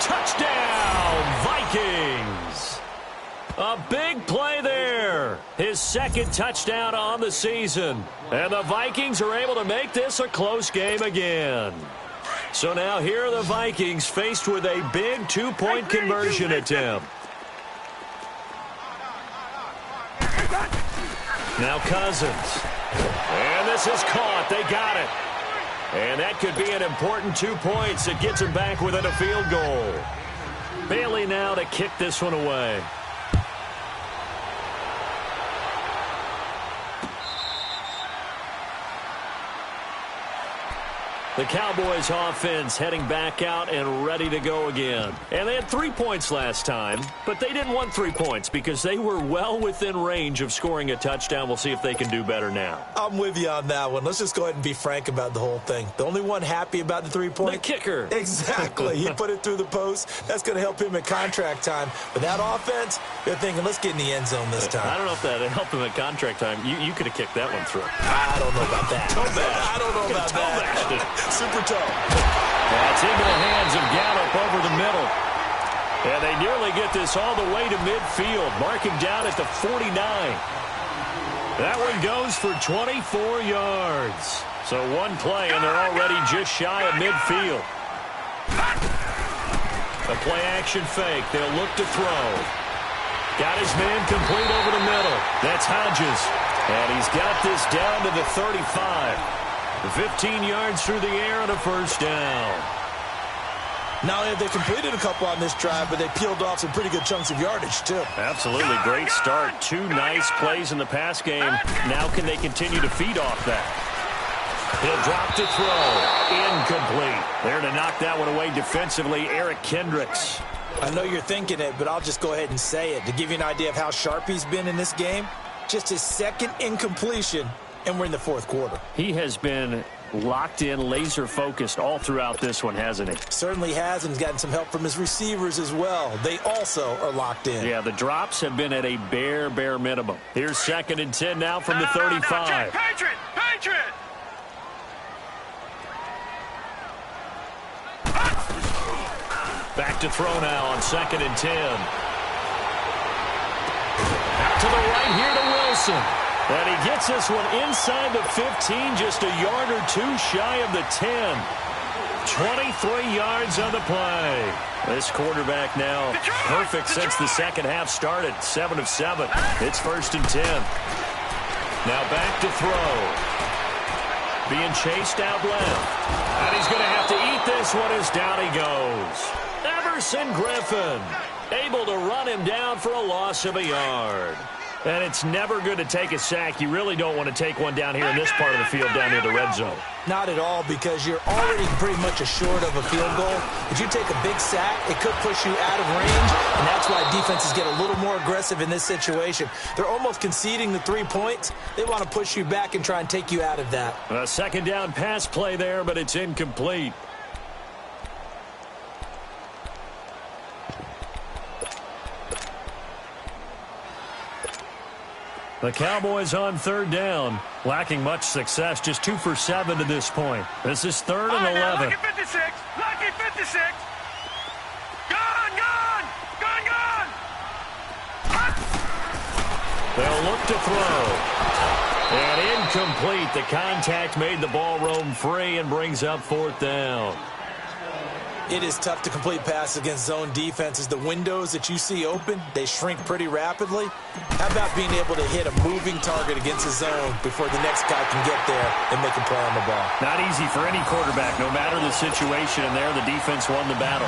Touchdown, Vikings. A big play there. His 2nd touchdown on the season. And the Vikings are able to make this a close game again. So now here are the Vikings faced with a big 2-point conversion attempt. Now Cousins. And this is caught. They got it. And that could be an important 2 points. It gets them back within a field goal. Bailey now to kick this one away. The Cowboys offense heading back out and ready to go again. And they had 3 points last time, but they didn't want 3 points because they were well within range of scoring a touchdown. We'll see if they can do better now. I'm with you on that one. Let's just go ahead and be frank about the whole thing. The only one happy about the 3-point? The kicker. Exactly. He put it through the post. That's going to help him at contract time. But that offense, they're thinking, let's get in the end zone this time. I don't know if that helped him at contract time. You could have kicked that one through. I don't know about that. I don't know about that. Super toe. That's into the hands of Gallup over the middle. And they nearly get this all the way to midfield. Marking down at the 49. That one goes for 24 yards. So one play, and they're already just shy of midfield. A play-action fake. They'll look to throw. Got his man complete over the middle. That's Hodges. And he's got this down to the 35. 15 yards through the air and a 1st down. Not only have they completed a couple on this drive, but they peeled off some pretty good chunks of yardage, too. Absolutely. Great start. 2 nice plays in the pass game. Now can they continue to feed off that? He'll drop to throw. Incomplete. There to knock that one away defensively, Eric Kendricks. I know you're thinking it, but I'll just go ahead and say it. To give you an idea of how sharp he's been in this game, just his 2nd incompletion, and we're in the 4th quarter. He has been locked in, laser-focused all throughout this one, hasn't he? Certainly has, and he's gotten some help from his receivers as well. They also are locked in. Yeah, the drops have been at a bare minimum. Here's 2nd and 10 now from the 35. Patriot! Back to throw now on 2nd and 10. Out to the right here to Wilson. And he gets this one inside the 15, just a yard or 2 shy of the 10. 23 yards on the play. This quarterback now perfect since the 2nd half started. 7 of 7. It's 1st and 10. Now back to throw. Being chased out left. And he's going to have to eat this one as down he goes. Everson Griffin able to run him down for a loss of a yard. And it's never good to take a sack. You really don't want to take one down here in this part of the field down near the red zone. Not at all, because you're already pretty much assured of a field goal. If you take a big sack, it could push you out of range, and that's why defenses get a little more aggressive in this situation. They're almost conceding the 3 points. They want to push you back and try and take you out of that. A 2nd down pass play there, but it's incomplete. The Cowboys on third down, lacking much success, just 2 for 7 to this point. This is 3rd and 11. Lucky 56. Lucky 56. Gone. They'll look to throw. And incomplete. The contact made the ball roam free and brings up 4th down. It is tough to complete passes against zone defenses. The windows that you see open, they shrink pretty rapidly. How about being able to hit a moving target against a zone before the next guy can get there and make a play on the ball? Not easy for any quarterback, no matter the situation. And there, the defense won the battle.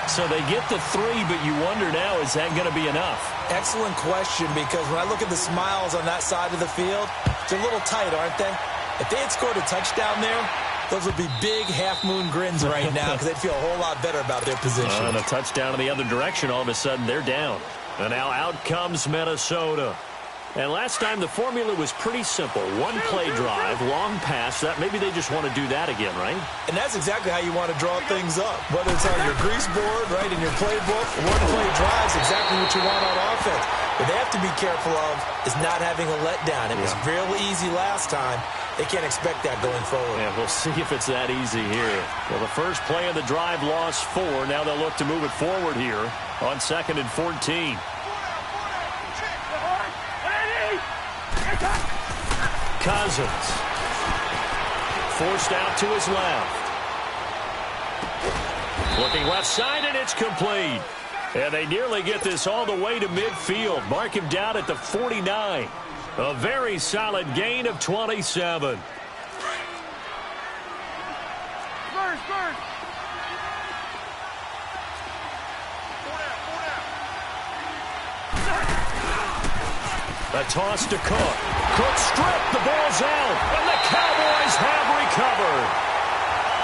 So they get the 3, but you wonder now, is that going to be enough? Excellent question, because when I look at the smiles on that side of the field, they're a little tight, aren't they? If they had scored a touchdown there, those would be big half-moon grins right now because they'd feel a whole lot better about their position. And a touchdown in the other direction, all of a sudden they're down. And now out comes Minnesota. And last time the formula was pretty simple. One play drive, long pass. That maybe they just want to do that again, right? And that's exactly how you want to draw things up. Whether it's on your grease board, right, in your playbook, one play drive is exactly what you want on offense. What they have to be careful of is not having a letdown. It was real easy last time. They can't expect that going forward. Yeah, we'll see if it's that easy here. Well, the first play of the drive lost 4. Now they'll look to move it forward here on 2nd and 14. Cousins forced out to his left. Looking left side, and it's complete. And they nearly get this all the way to midfield. Mark him down at the 49. A very solid gain of 27. A toss to Cook. Cook stripped. The ball's out. And the Cowboys have recovered.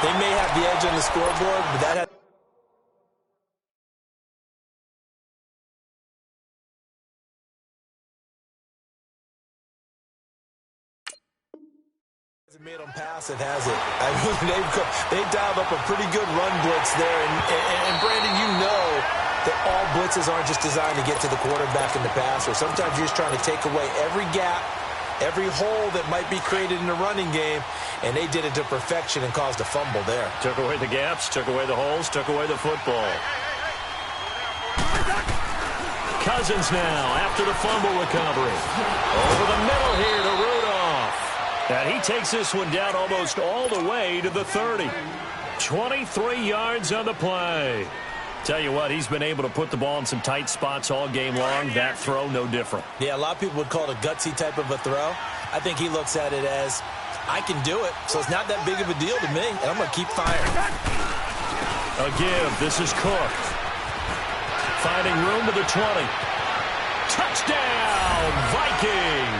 They may have the edge on the scoreboard, but that hasn't made them pass, it has it. I mean, they dialed up a pretty good run blitz there. And Brandon, you know that all blitzes aren't just designed to get to the quarterback in the passer. Sometimes you're just trying to take away every gap, every hole that might be created in the running game, and they did it to perfection and caused a fumble there. Took away the gaps, took away the holes, took away the football. Cousins now after the fumble recovery. Over the middle here to Rudolph. And he takes this one down almost all the way to the 30. 23 yards on the play. Tell you what, he's been able to put the ball in some tight spots all game long. That throw, no different. Yeah, a lot of people would call it a gutsy type of a throw. I think he looks at it as, I can do it, so it's not that big of a deal to me, and I'm going to keep firing. A give. This is Cook. Finding room to the 20. Touchdown, Vikings!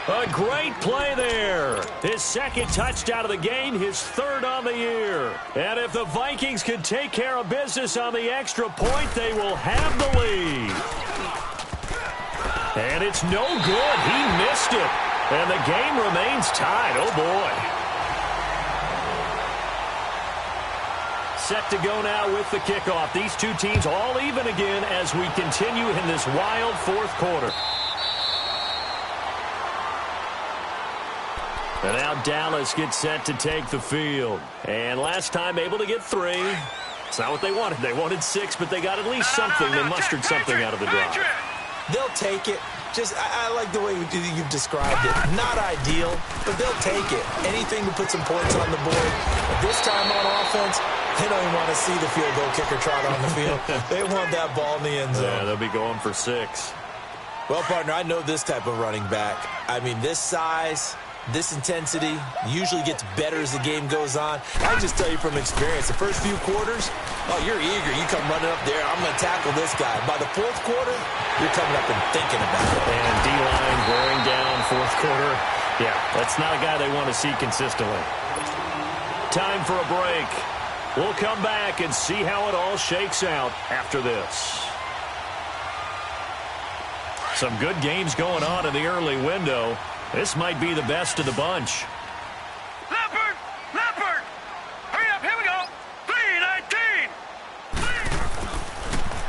A great play there. His second touchdown of the game, his 3rd on the year. And if the Vikings can take care of business on the extra point, they will have the lead. And it's no good. He missed it. And the game remains tied. Oh, boy. Set to go now with the kickoff. These two teams all even again as we continue in this wild 4th quarter. And now Dallas gets set to take the field. And last time able to get 3. It's not what they wanted. They wanted 6, but they got at least something. They mustered something out of the drive. They'll take it. Just, I like the way you've described it. Not ideal, but they'll take it. Anything to put some points on the board. But this time on offense, they don't even want to see the field goal kicker trot on the field. They want that ball in the end zone. Yeah, they'll be going for 6. Well, partner, I know this type of running back. I mean, this size, this intensity usually gets better as the game goes on. I can just tell you from experience, the first few quarters, oh, you're eager. You come running up there. I'm going to tackle this guy. By the 4th quarter, you're coming up and thinking about it. And D-line wearing down 4th quarter. Yeah, that's not a guy they want to see consistently. Time for a break. We'll come back and see how it all shakes out after this. Some good games going on in the early window. This might be the best of the bunch. Leopard! Hurry up, here we go! 3:19!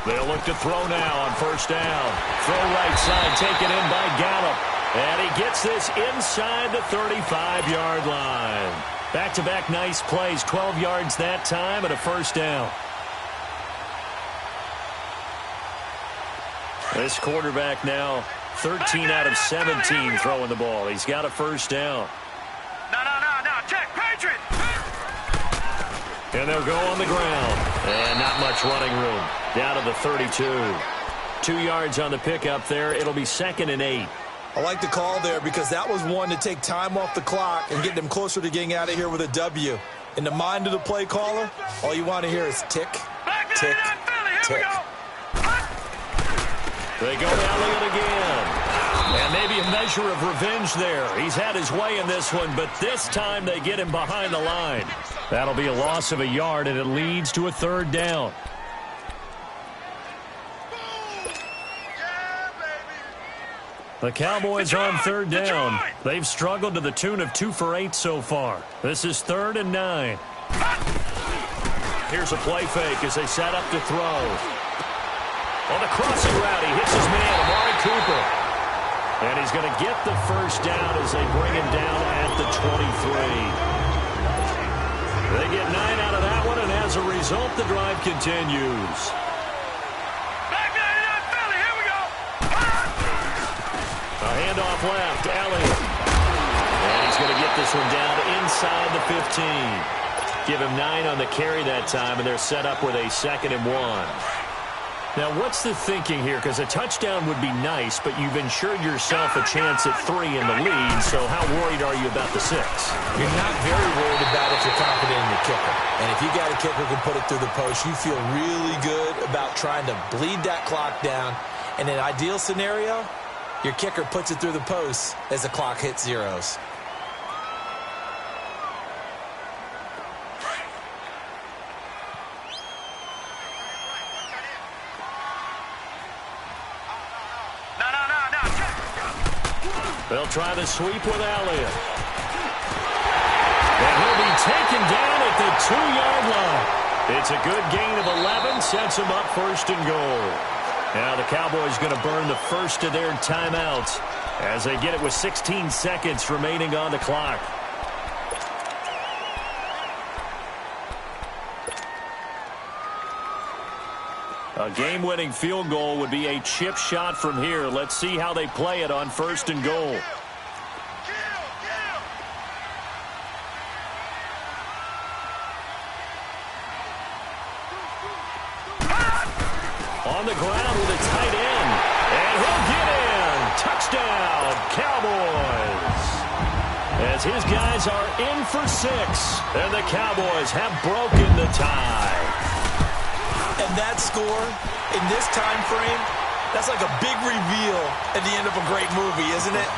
They'll look to throw now on first down. Throw right side, taken in by Gallup. And he gets this inside the 35-yard line. Back-to-back nice plays, 12 yards that time and a first down. This quarterback now 13 out of 17 throwing the ball. He's got a first down. No, check, Patriot! And they'll go on the ground. And not much running room. Down to the 32. 2 yards on the pickup there. It'll be 2nd and 8. I like the call there because that was one to take time off the clock and get them closer to getting out of here with a W. In the mind of the play caller, all you want to hear is tick, tick, tick. They go Elliott again. And maybe a measure of revenge there. He's had his way in this one, but this time they get him behind the line. That'll be a loss of a yard, and it leads to a 3rd down. The Cowboys on 3rd down. They've struggled to the tune of 2 for 8 so far. This is 3rd and 9. Here's a play fake as they set up to throw. On the crossing route, he hits his man, Amari Cooper. And he's going to get the first down as they bring him down at the 23. They get 9 out of that one, and as a result, the drive continues. Here we go. A handoff left, Elliott. And he's going to get this one down inside the 15. Give him 9 on the carry that time, and they're set up with a 2nd and 1. Now, what's the thinking here? Because a touchdown would be nice, but you've ensured yourself a chance at 3 in the lead, so how worried are you about the 6? You're not very worried about if you're confident in your kicker. And if you got a kicker who can put it through the post, you feel really good about trying to bleed that clock down. In an ideal scenario, your kicker puts it through the post as the clock hits zeros. They'll try the sweep with Elliott. And he'll be taken down at the 2-yard line. It's a good gain of 11, sets him up 1st and goal. Now the Cowboys going to burn the first of their timeouts as they get it with 16 seconds remaining on the clock. A game-winning field goal would be a chip shot from here. Let's see how they play it on 1st and goal. On the ground with a tight end. And he'll get in. Touchdown, Cowboys. As his guys are in for 6. And the Cowboys have broken the tie. And that score, in this time frame, that's like a big reveal at the end of a great movie, isn't it?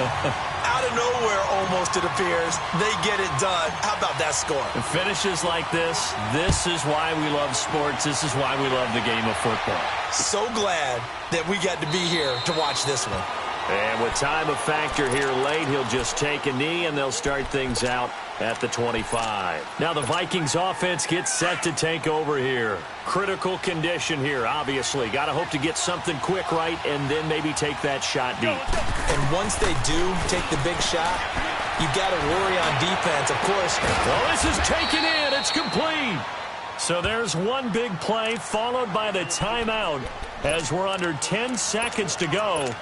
Out of nowhere, almost, it appears. They get it done. How about that score? It finishes like this. This is why we love sports. This is why we love the game of football. So glad that we got to be here to watch this one. And with time a factor here late, he'll just take a knee, and they'll start things out at the 25. Now the Vikings offense gets set to take over here. Critical condition here, obviously. Got to hope to get something quick right and then maybe take that shot deep. And once they do take the big shot, you got to worry on defense, of course. Well, this is taken in. It's complete. So there's one big play followed by the timeout as we're under 10 seconds to go.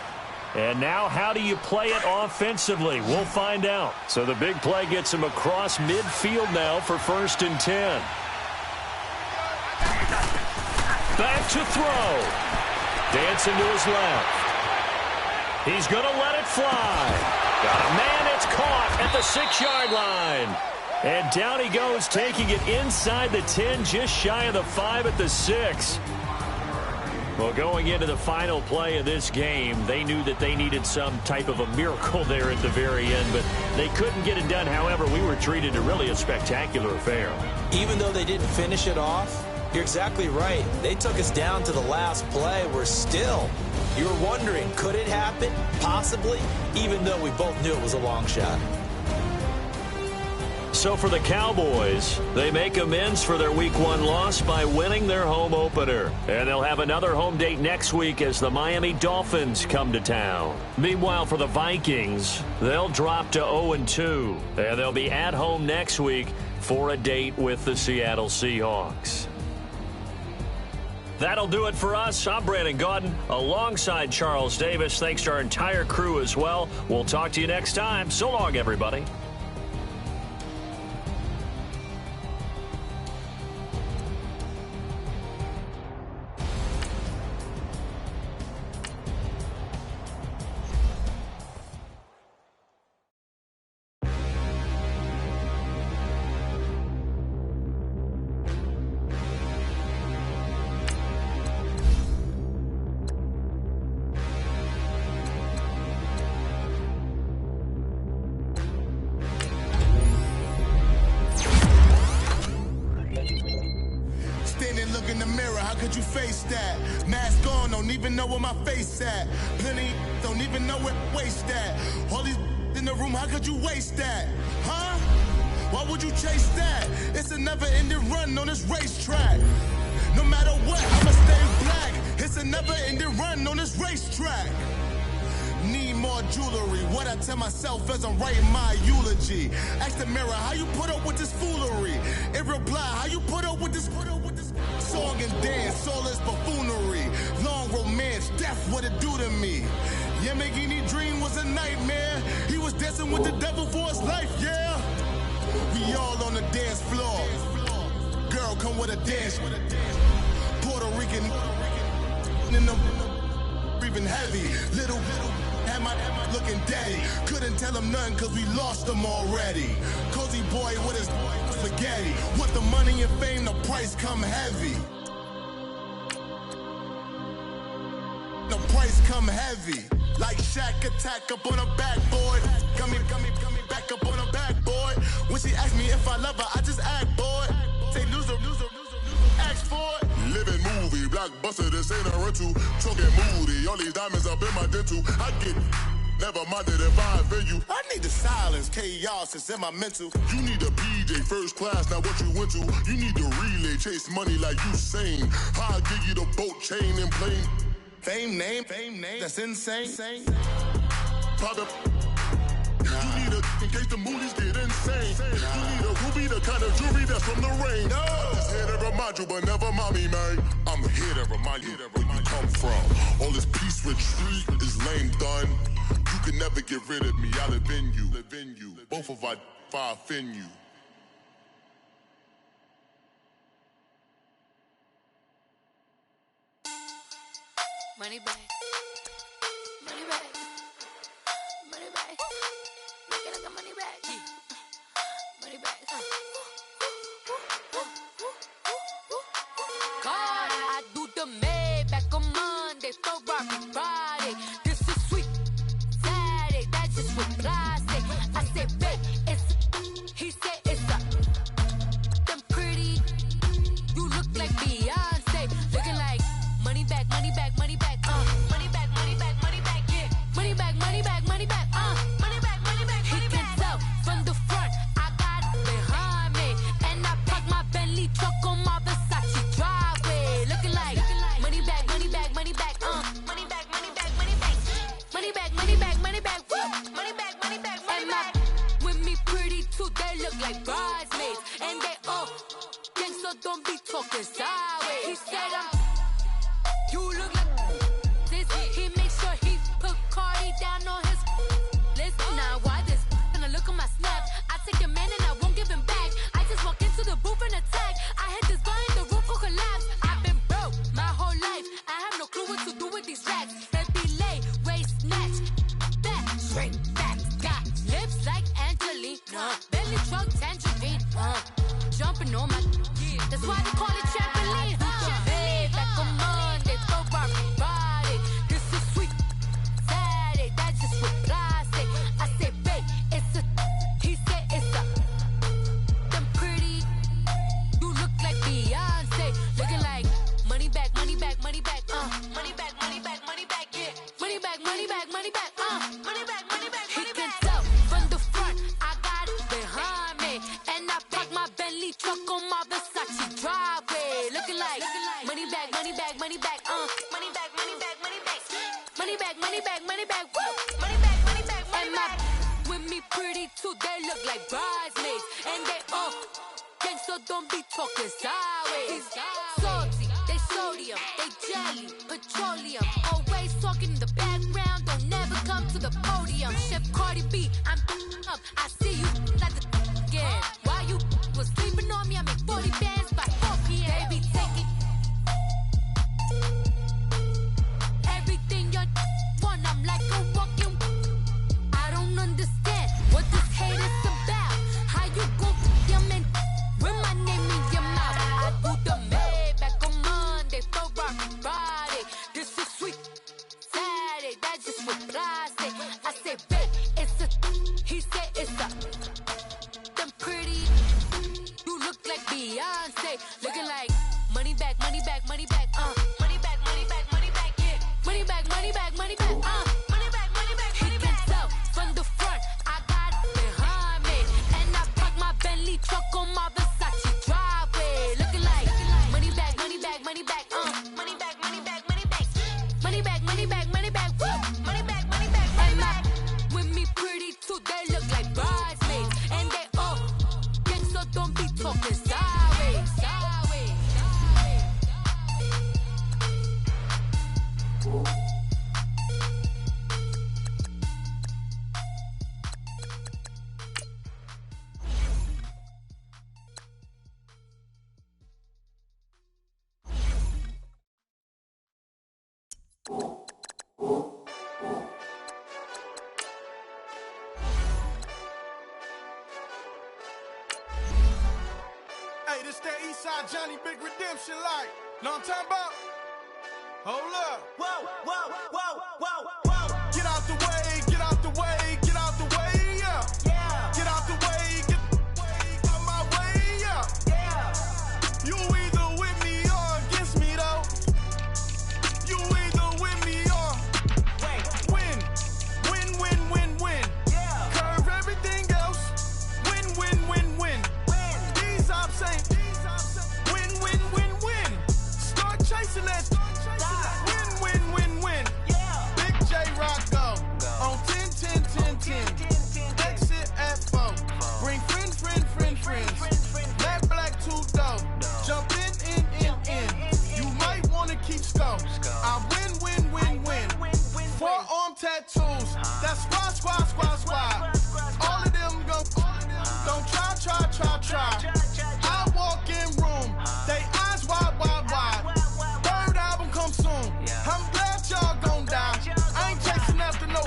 And now how do you play it offensively? We'll find out. So the big play gets him across midfield now for 1st and 10. Back to throw. Dancing to his left. He's going to let it fly. Got a man, it's caught at the 6-yard line. And down he goes, taking it inside the 10, just shy of the 5 at the 6. Well, going into the final play of this game, they knew that they needed some type of a miracle there at the very end, but they couldn't get it done. However, we were treated to really a spectacular affair. Even though they didn't finish it off, you're exactly right. They took us down to the last play. We're still, you were wondering, could it happen? Possibly, even though we both knew it was a long shot. So for the Cowboys, they make amends for their Week 1 loss by winning their home opener. And they'll have another home date next week as the Miami Dolphins come to town. Meanwhile, for the Vikings, they'll drop to 0-2. And they'll be at home next week for a date with the Seattle Seahawks. That'll do it for us. I'm Brandon Gaudin alongside Charles Davis. Thanks to our entire crew as well. We'll talk to you next time. So long, everybody. Look in the mirror, how could you face that? Mask on, don't even know where my face at. Plenty don't even know where waist at. All these in the room, how could you waste that? Huh? Why would you chase that? It's a never-ending run on this racetrack. No matter what, I'ma stay black. It's a never-ending run on this racetrack. Need more jewelry. What I tell myself as I'm writing my eulogy. Ask the mirror, how you put up with this foolery? It reply, how you put up with this song and dance, all this buffoonery. Long romance, death, what it do to me? Yamagini dream was a nightmare. He was dancing with the devil for his life, yeah. We all on the dance floor. Girl, come with a dance. Puerto Rican in the breathing heavy. Little had my looking daddy. Couldn't tell him nothing cause we lost him already. Cozy boy with his spaghetti. With the money and fame, the price come heavy. The price come heavy. Like Shaq attack up on a backboard. Got me back up on a backboard. When she asked me if I love her, I just act bored. Say loser, ask for it. Living movie, blockbuster, this ain't a rental. Talking moody, all these diamonds up in my dental. I get never minded if I offend you. I need the silence, chaos is in my mental. You need a PJ, first class, not what you went to. You need the relay, chase money like you sane. I'll give you the boat, chain, and plane. Fame name, that's insane. Private. You need a, in case the movies get insane. You need a ruby, the kind of jewelry that's from the rain. I'm just here to remind you, but never mommy, man. I'm here to remind you where you come from. All this peace retreat is lame done. You can never get rid of me, I live in you. Both of our fire offend you. Money back. Money back. Money back. Make it like a money back. Money back. God, I do the Maybach on Monday, Ferrari Friday. This is sweet Saturday, that's just with plastic. I said, babe, it's, he said it's a, them pretty, you look like Beyonce, looking like money back, money back, money back, money back, money back, money back, yeah, money back, money back, money back, money back, money back, he can tell from the front, I got it behind me, and I park my Bentley truck on my Versace driveway, looking like money back, money back, money back, money back, money back, money back, money back, money back, money back, money back, money back, money back, with me pretty too, they look like bridesmaids, and they all gang, so don't be talking sideways. He said you look like this. He makes sure he put Cardi down on his list. Now why this? Gonna look at my snap. I take your man and I won't give him back. I just walk into the booth and attack. I hit this guy in the roof will collapse. I've been broke my whole life. I have no clue what to do with these racks. Baby lay, waist snatch, back, straight back. Got lips like Angelina, belly truck tangerine, jumping on my. That's why they call it trampoline. too, they look like bridesmaids. And they all gang, so don't be talking sideways. Salty, they sodium, they jelly, petroleum. Always talking in the background, don't never come to the podium. Chef Cardi B, I'm up, I see you like the again. Why you was sleeping on me, I make 40 bands by 4 p.m. They be taking everything you want, I'm like a walking. I don't understand what this hate is about. How you gon' your man with my name in your mouth? I do the Maybach on Monday, Ferrari Friday. This is sweet Saturday, that's just what I say. I say, babe, it's a, he said it's a, them pretty, you look like Beyonce, looking like money back, money back, money back, money back, money back, money back, yeah, money back, money back, money back, money back, money back, money back. He can tell from the front, I got it behind me, and I park my Bentley truck on my Versace driveway, looking like money back, money back, money back, money back, money back, money back, money back, money back, money back, money back, money back, money back. With me pretty too, they look like bridesmaids, and they all gang, so don't be talking sideways, sideways. Hey, this that Eastside Johnny Big Redemption like. Know what I'm talking about? Hold up. Whoa, whoa, whoa, whoa, whoa. Get out the way, get out the way, get out the way, yeah. Yeah. Get out the way, get out my way, yeah. Yeah. You either with me or against me though. You either with me or win. Win, win, win, win. Yeah. Curve everything else. Win, win, win, win. These I'm saying. Win, win, win, win. Start chasing that. Win, win, win, win. Yeah. Big J Rocco on 10, 10, 10, 10. Exit at 4. Bring friends. Matt Black 2 dough. Jump in. You might wanna keep score. I win. Forearm tattoos. That's squad. All of them go. Don't try. I walk in room. They eyes wide. Third album come soon. I'm glad y'all gon' die. I ain't chasing after no.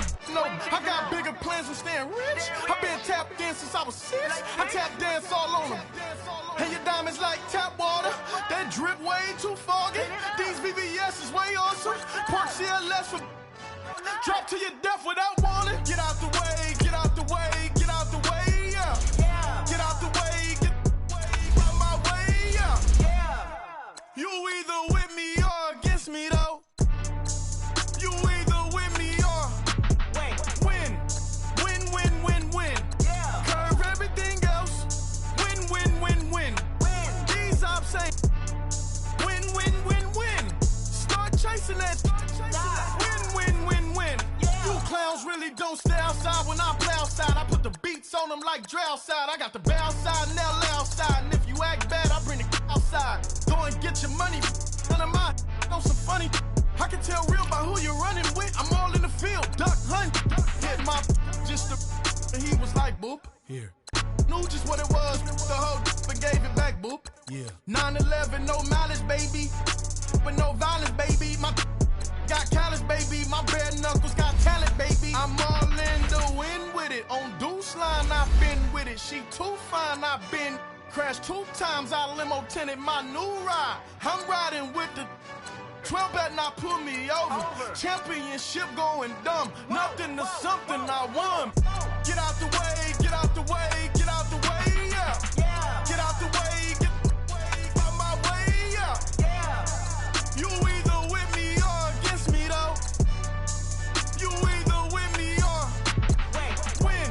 I got bigger plans than staying rich. I been tapped in since I was 6. I tap dance all on them. And your diamonds like tap water. That drip way too foggy. These BBS is way awesome. Park CLS for drop to your death without warning. Get out the way, get out the way, get out the way, yeah. Get out the way, get out my way, yeah. You either with me or against me though. You either with me or win. Win. Curve everything else. Win. These I'm saying. Win. Start chasing that. Win. You clowns really don't stay outside when I play outside. I put the beats on them like Dre outside. I got the bow side and LA outside. And if you act bad, I bring the outside. Go and get your money. None of my on some funny. I can tell real by who you're running with. I'm all in the field. Duck hunt. Hit my just the. And he was like, boop. Here. Knew just what it was. The whole and gave it back, boop. Yeah. 9/11, no mileage, baby. But no violence, baby. My got callous, baby. My bare knuckles got talent, baby. I'm all in the wind with it. On Deuce line, I've been with it. She too fine, I've been crashed 2 times. I limo tinted my new ride. I'm riding with the 12 better not pull me over. Championship going dumb. Nothing to something I won. Get out the way, get out the way, get out the way, yeah. Get out the way, get out my way, yeah. You either with me or against me though. You either with me or win.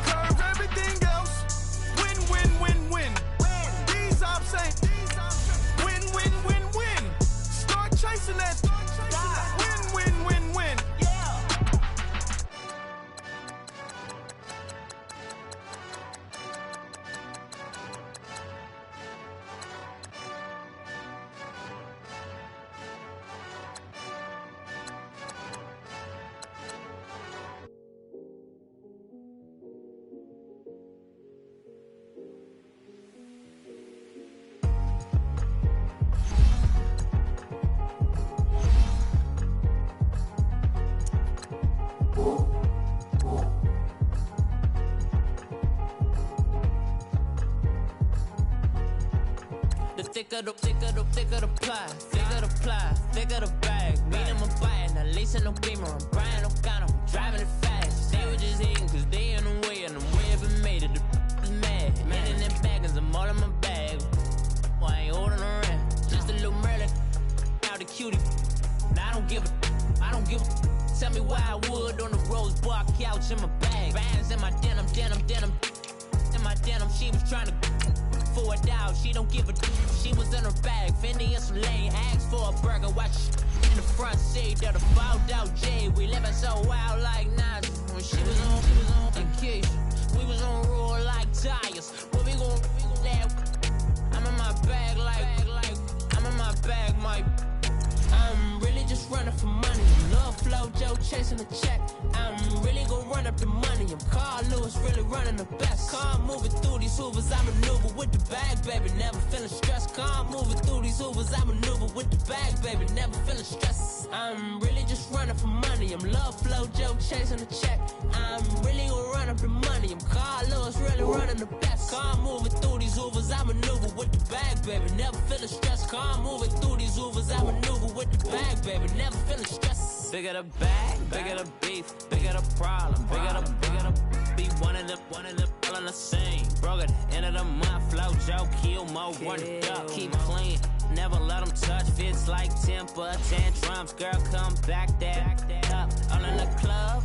Curve everything else. Win. These I'm saying. Win. Start chasing that. Win. thicker the pie, thicker the ply, thicker the bag. Mean I'm a buying, a lace and no beamer. I'm Brian, no gun, I'm driving it fast. They were just hating cause they in the way and I'm way up and made it. The is mad. Man in them baggins, I'm all in my bag. Well, I ain't holding around. Just a little Merlin, out the cutie. Now I don't give a. Tell me why I would on the rose bar couch in my bag. Bands in my denim. In my denim, she was trying to for it out. She don't give a. She was in her bag. Fendi and some lane. Asked for a burger. Watch in the front seat of the fouled out J. We living so wild like Nas. When she was on vacation. We was on roll like tires. Where we gon' I'm in my bag like I'm in my bag, Mike. I'm really just running for money. Love flow, Joe chasing the check. I'm really gonna run up the money. I'm Carl Lewis, really running the best. Car moving through these Hoovers, I maneuver with the bag, baby. Never feeling stressed. Car moving through these Hoovers, I maneuver with the bag, baby. Never feeling stressed. I'm really just running for money. I'm love flow, Joe chasing the check. I'm really gonna run up the money. I'm Carl Lewis, really running the best. Car moving through these Hoovers, I maneuver with the bag, baby. Never feeling stressed. Car moving through these Hoovers, I maneuver with the bag, baby. Never feeling stressed. Bigger the bag, bigger the beef, bigger the problem, bigger the be one of the all in the same. Broke at the end of the month, flow Joe, kill mo, run it up, keep clean. Never let them touch, fits like temper tantrums. Girl, come back that up, all in the club,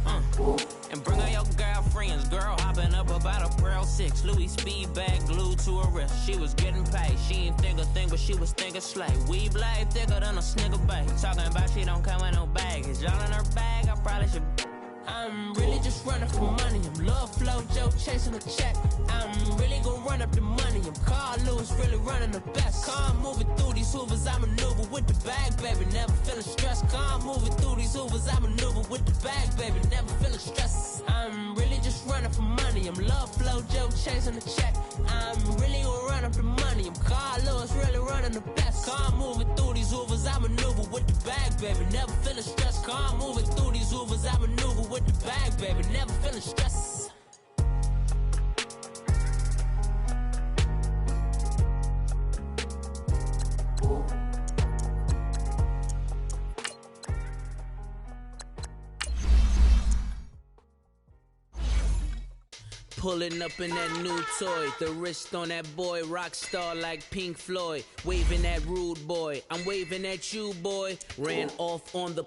and bring all your girlfriends. Girl hopping up about a Pearl 6, Louis speed bag glued to her wrist. She was getting paid, she ain't think a thing, but she was thinking slay. We blade thicker than a snigger bag. Talking about she don't come with no baggage. Y'all in her bag, I probably should. I'm really just running for money. I'm love flow, Joe chasing a check. I'm really gonna run up the money. I'm Carl Lewis, really running the best. Car moving through these Hoovers, I maneuver with the bag, baby. Never feeling stressed. Car moving through these Hoovers, I maneuver with the bag, baby. Never feeling stressed. I'm really just running for money. I'm love flow, Joe chasing the check. I'm really gonna run up the money. I'm Carl Lewis, really running the best. Car moving through these Hoovers, I maneuver with the bag, baby. Never feeling stressed. Car moving through these Hoovers, I maneuver with the bag, baby. Never feeling stressed. Pulling up in that new toy, the wrist on that boy, rock star like Pink Floyd. Waving at rude boy, I'm waving at you boy. Ran off on the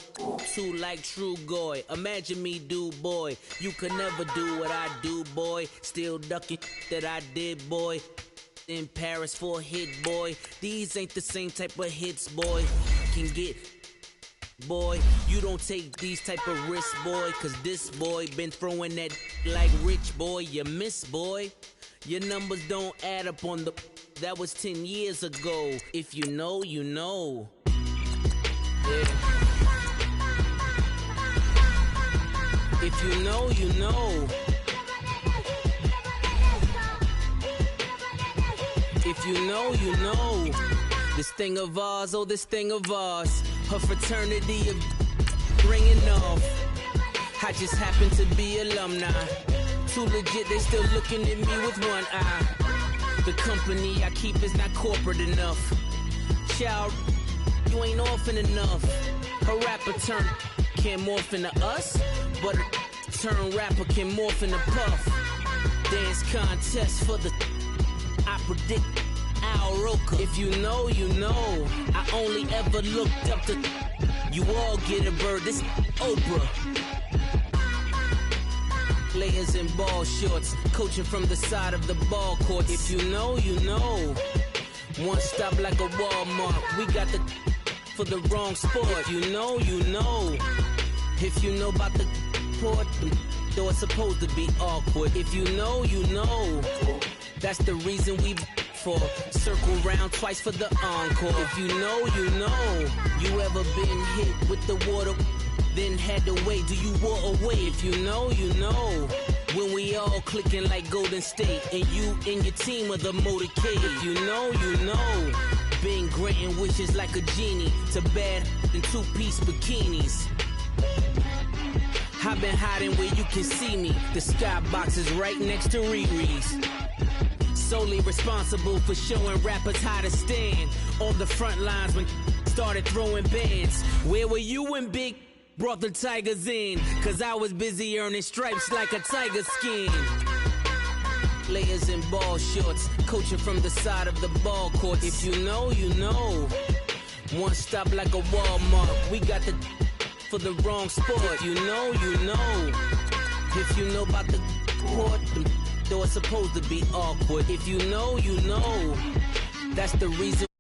two like True Goy. Imagine me do boy, you could never do what I do boy. Still ducking that I did boy. In Paris for a hit boy. These ain't the same type of hits boy. Can get boy, you don't take these type of risks, boy, cause this boy been throwing that like rich boy, you miss, boy. Your numbers don't add up on the, that was 10 years ago. If you know, you know. Yeah. If you know, you know. If you know, you know. This thing of ours, oh, this thing of ours. Her fraternity of ringing off. I just happen to be alumni. Too legit, they still looking at me with one eye. The company I keep is not corporate enough. Child, you ain't orphan enough. Her rapper turn can't morph into us, but a turn rapper can morph into Puff. Dance contest for the, I predict Al Roker. If you know, you know. I only ever looked up to, you all get a bird, this Oprah. Players in ball shorts, coaching from the side of the ball court. If you know, you know. One stop like a Walmart. We got the for the wrong sport. If you know, you know. If you know about the port, though it's supposed to be awkward. If you know, you know. That's the reason we for circle round twice for the encore. If you know, you know. You ever been hit with the water? Then had to wait, do you walk away? If you know, you know. When we all clicking like Golden State, and you and your team are the motorcade. If you know, you know. Been granting wishes like a genie to bad in two-piece bikinis. I've been hiding where you can see me. The skybox is right next to Riri's. solely responsible for showing rappers how to stand on the front lines when started throwing bands. Where were you when Big brought the Tigers in? Cause I was busy earning stripes like a tiger skin. Players in ball shorts, coaching from the side of the ball court. If you know, you know. One stop like a Walmart. We got the for the wrong sport. You know, you know. If you know about the court, though it's supposed to be awkward. If you know, you know. That's the reason.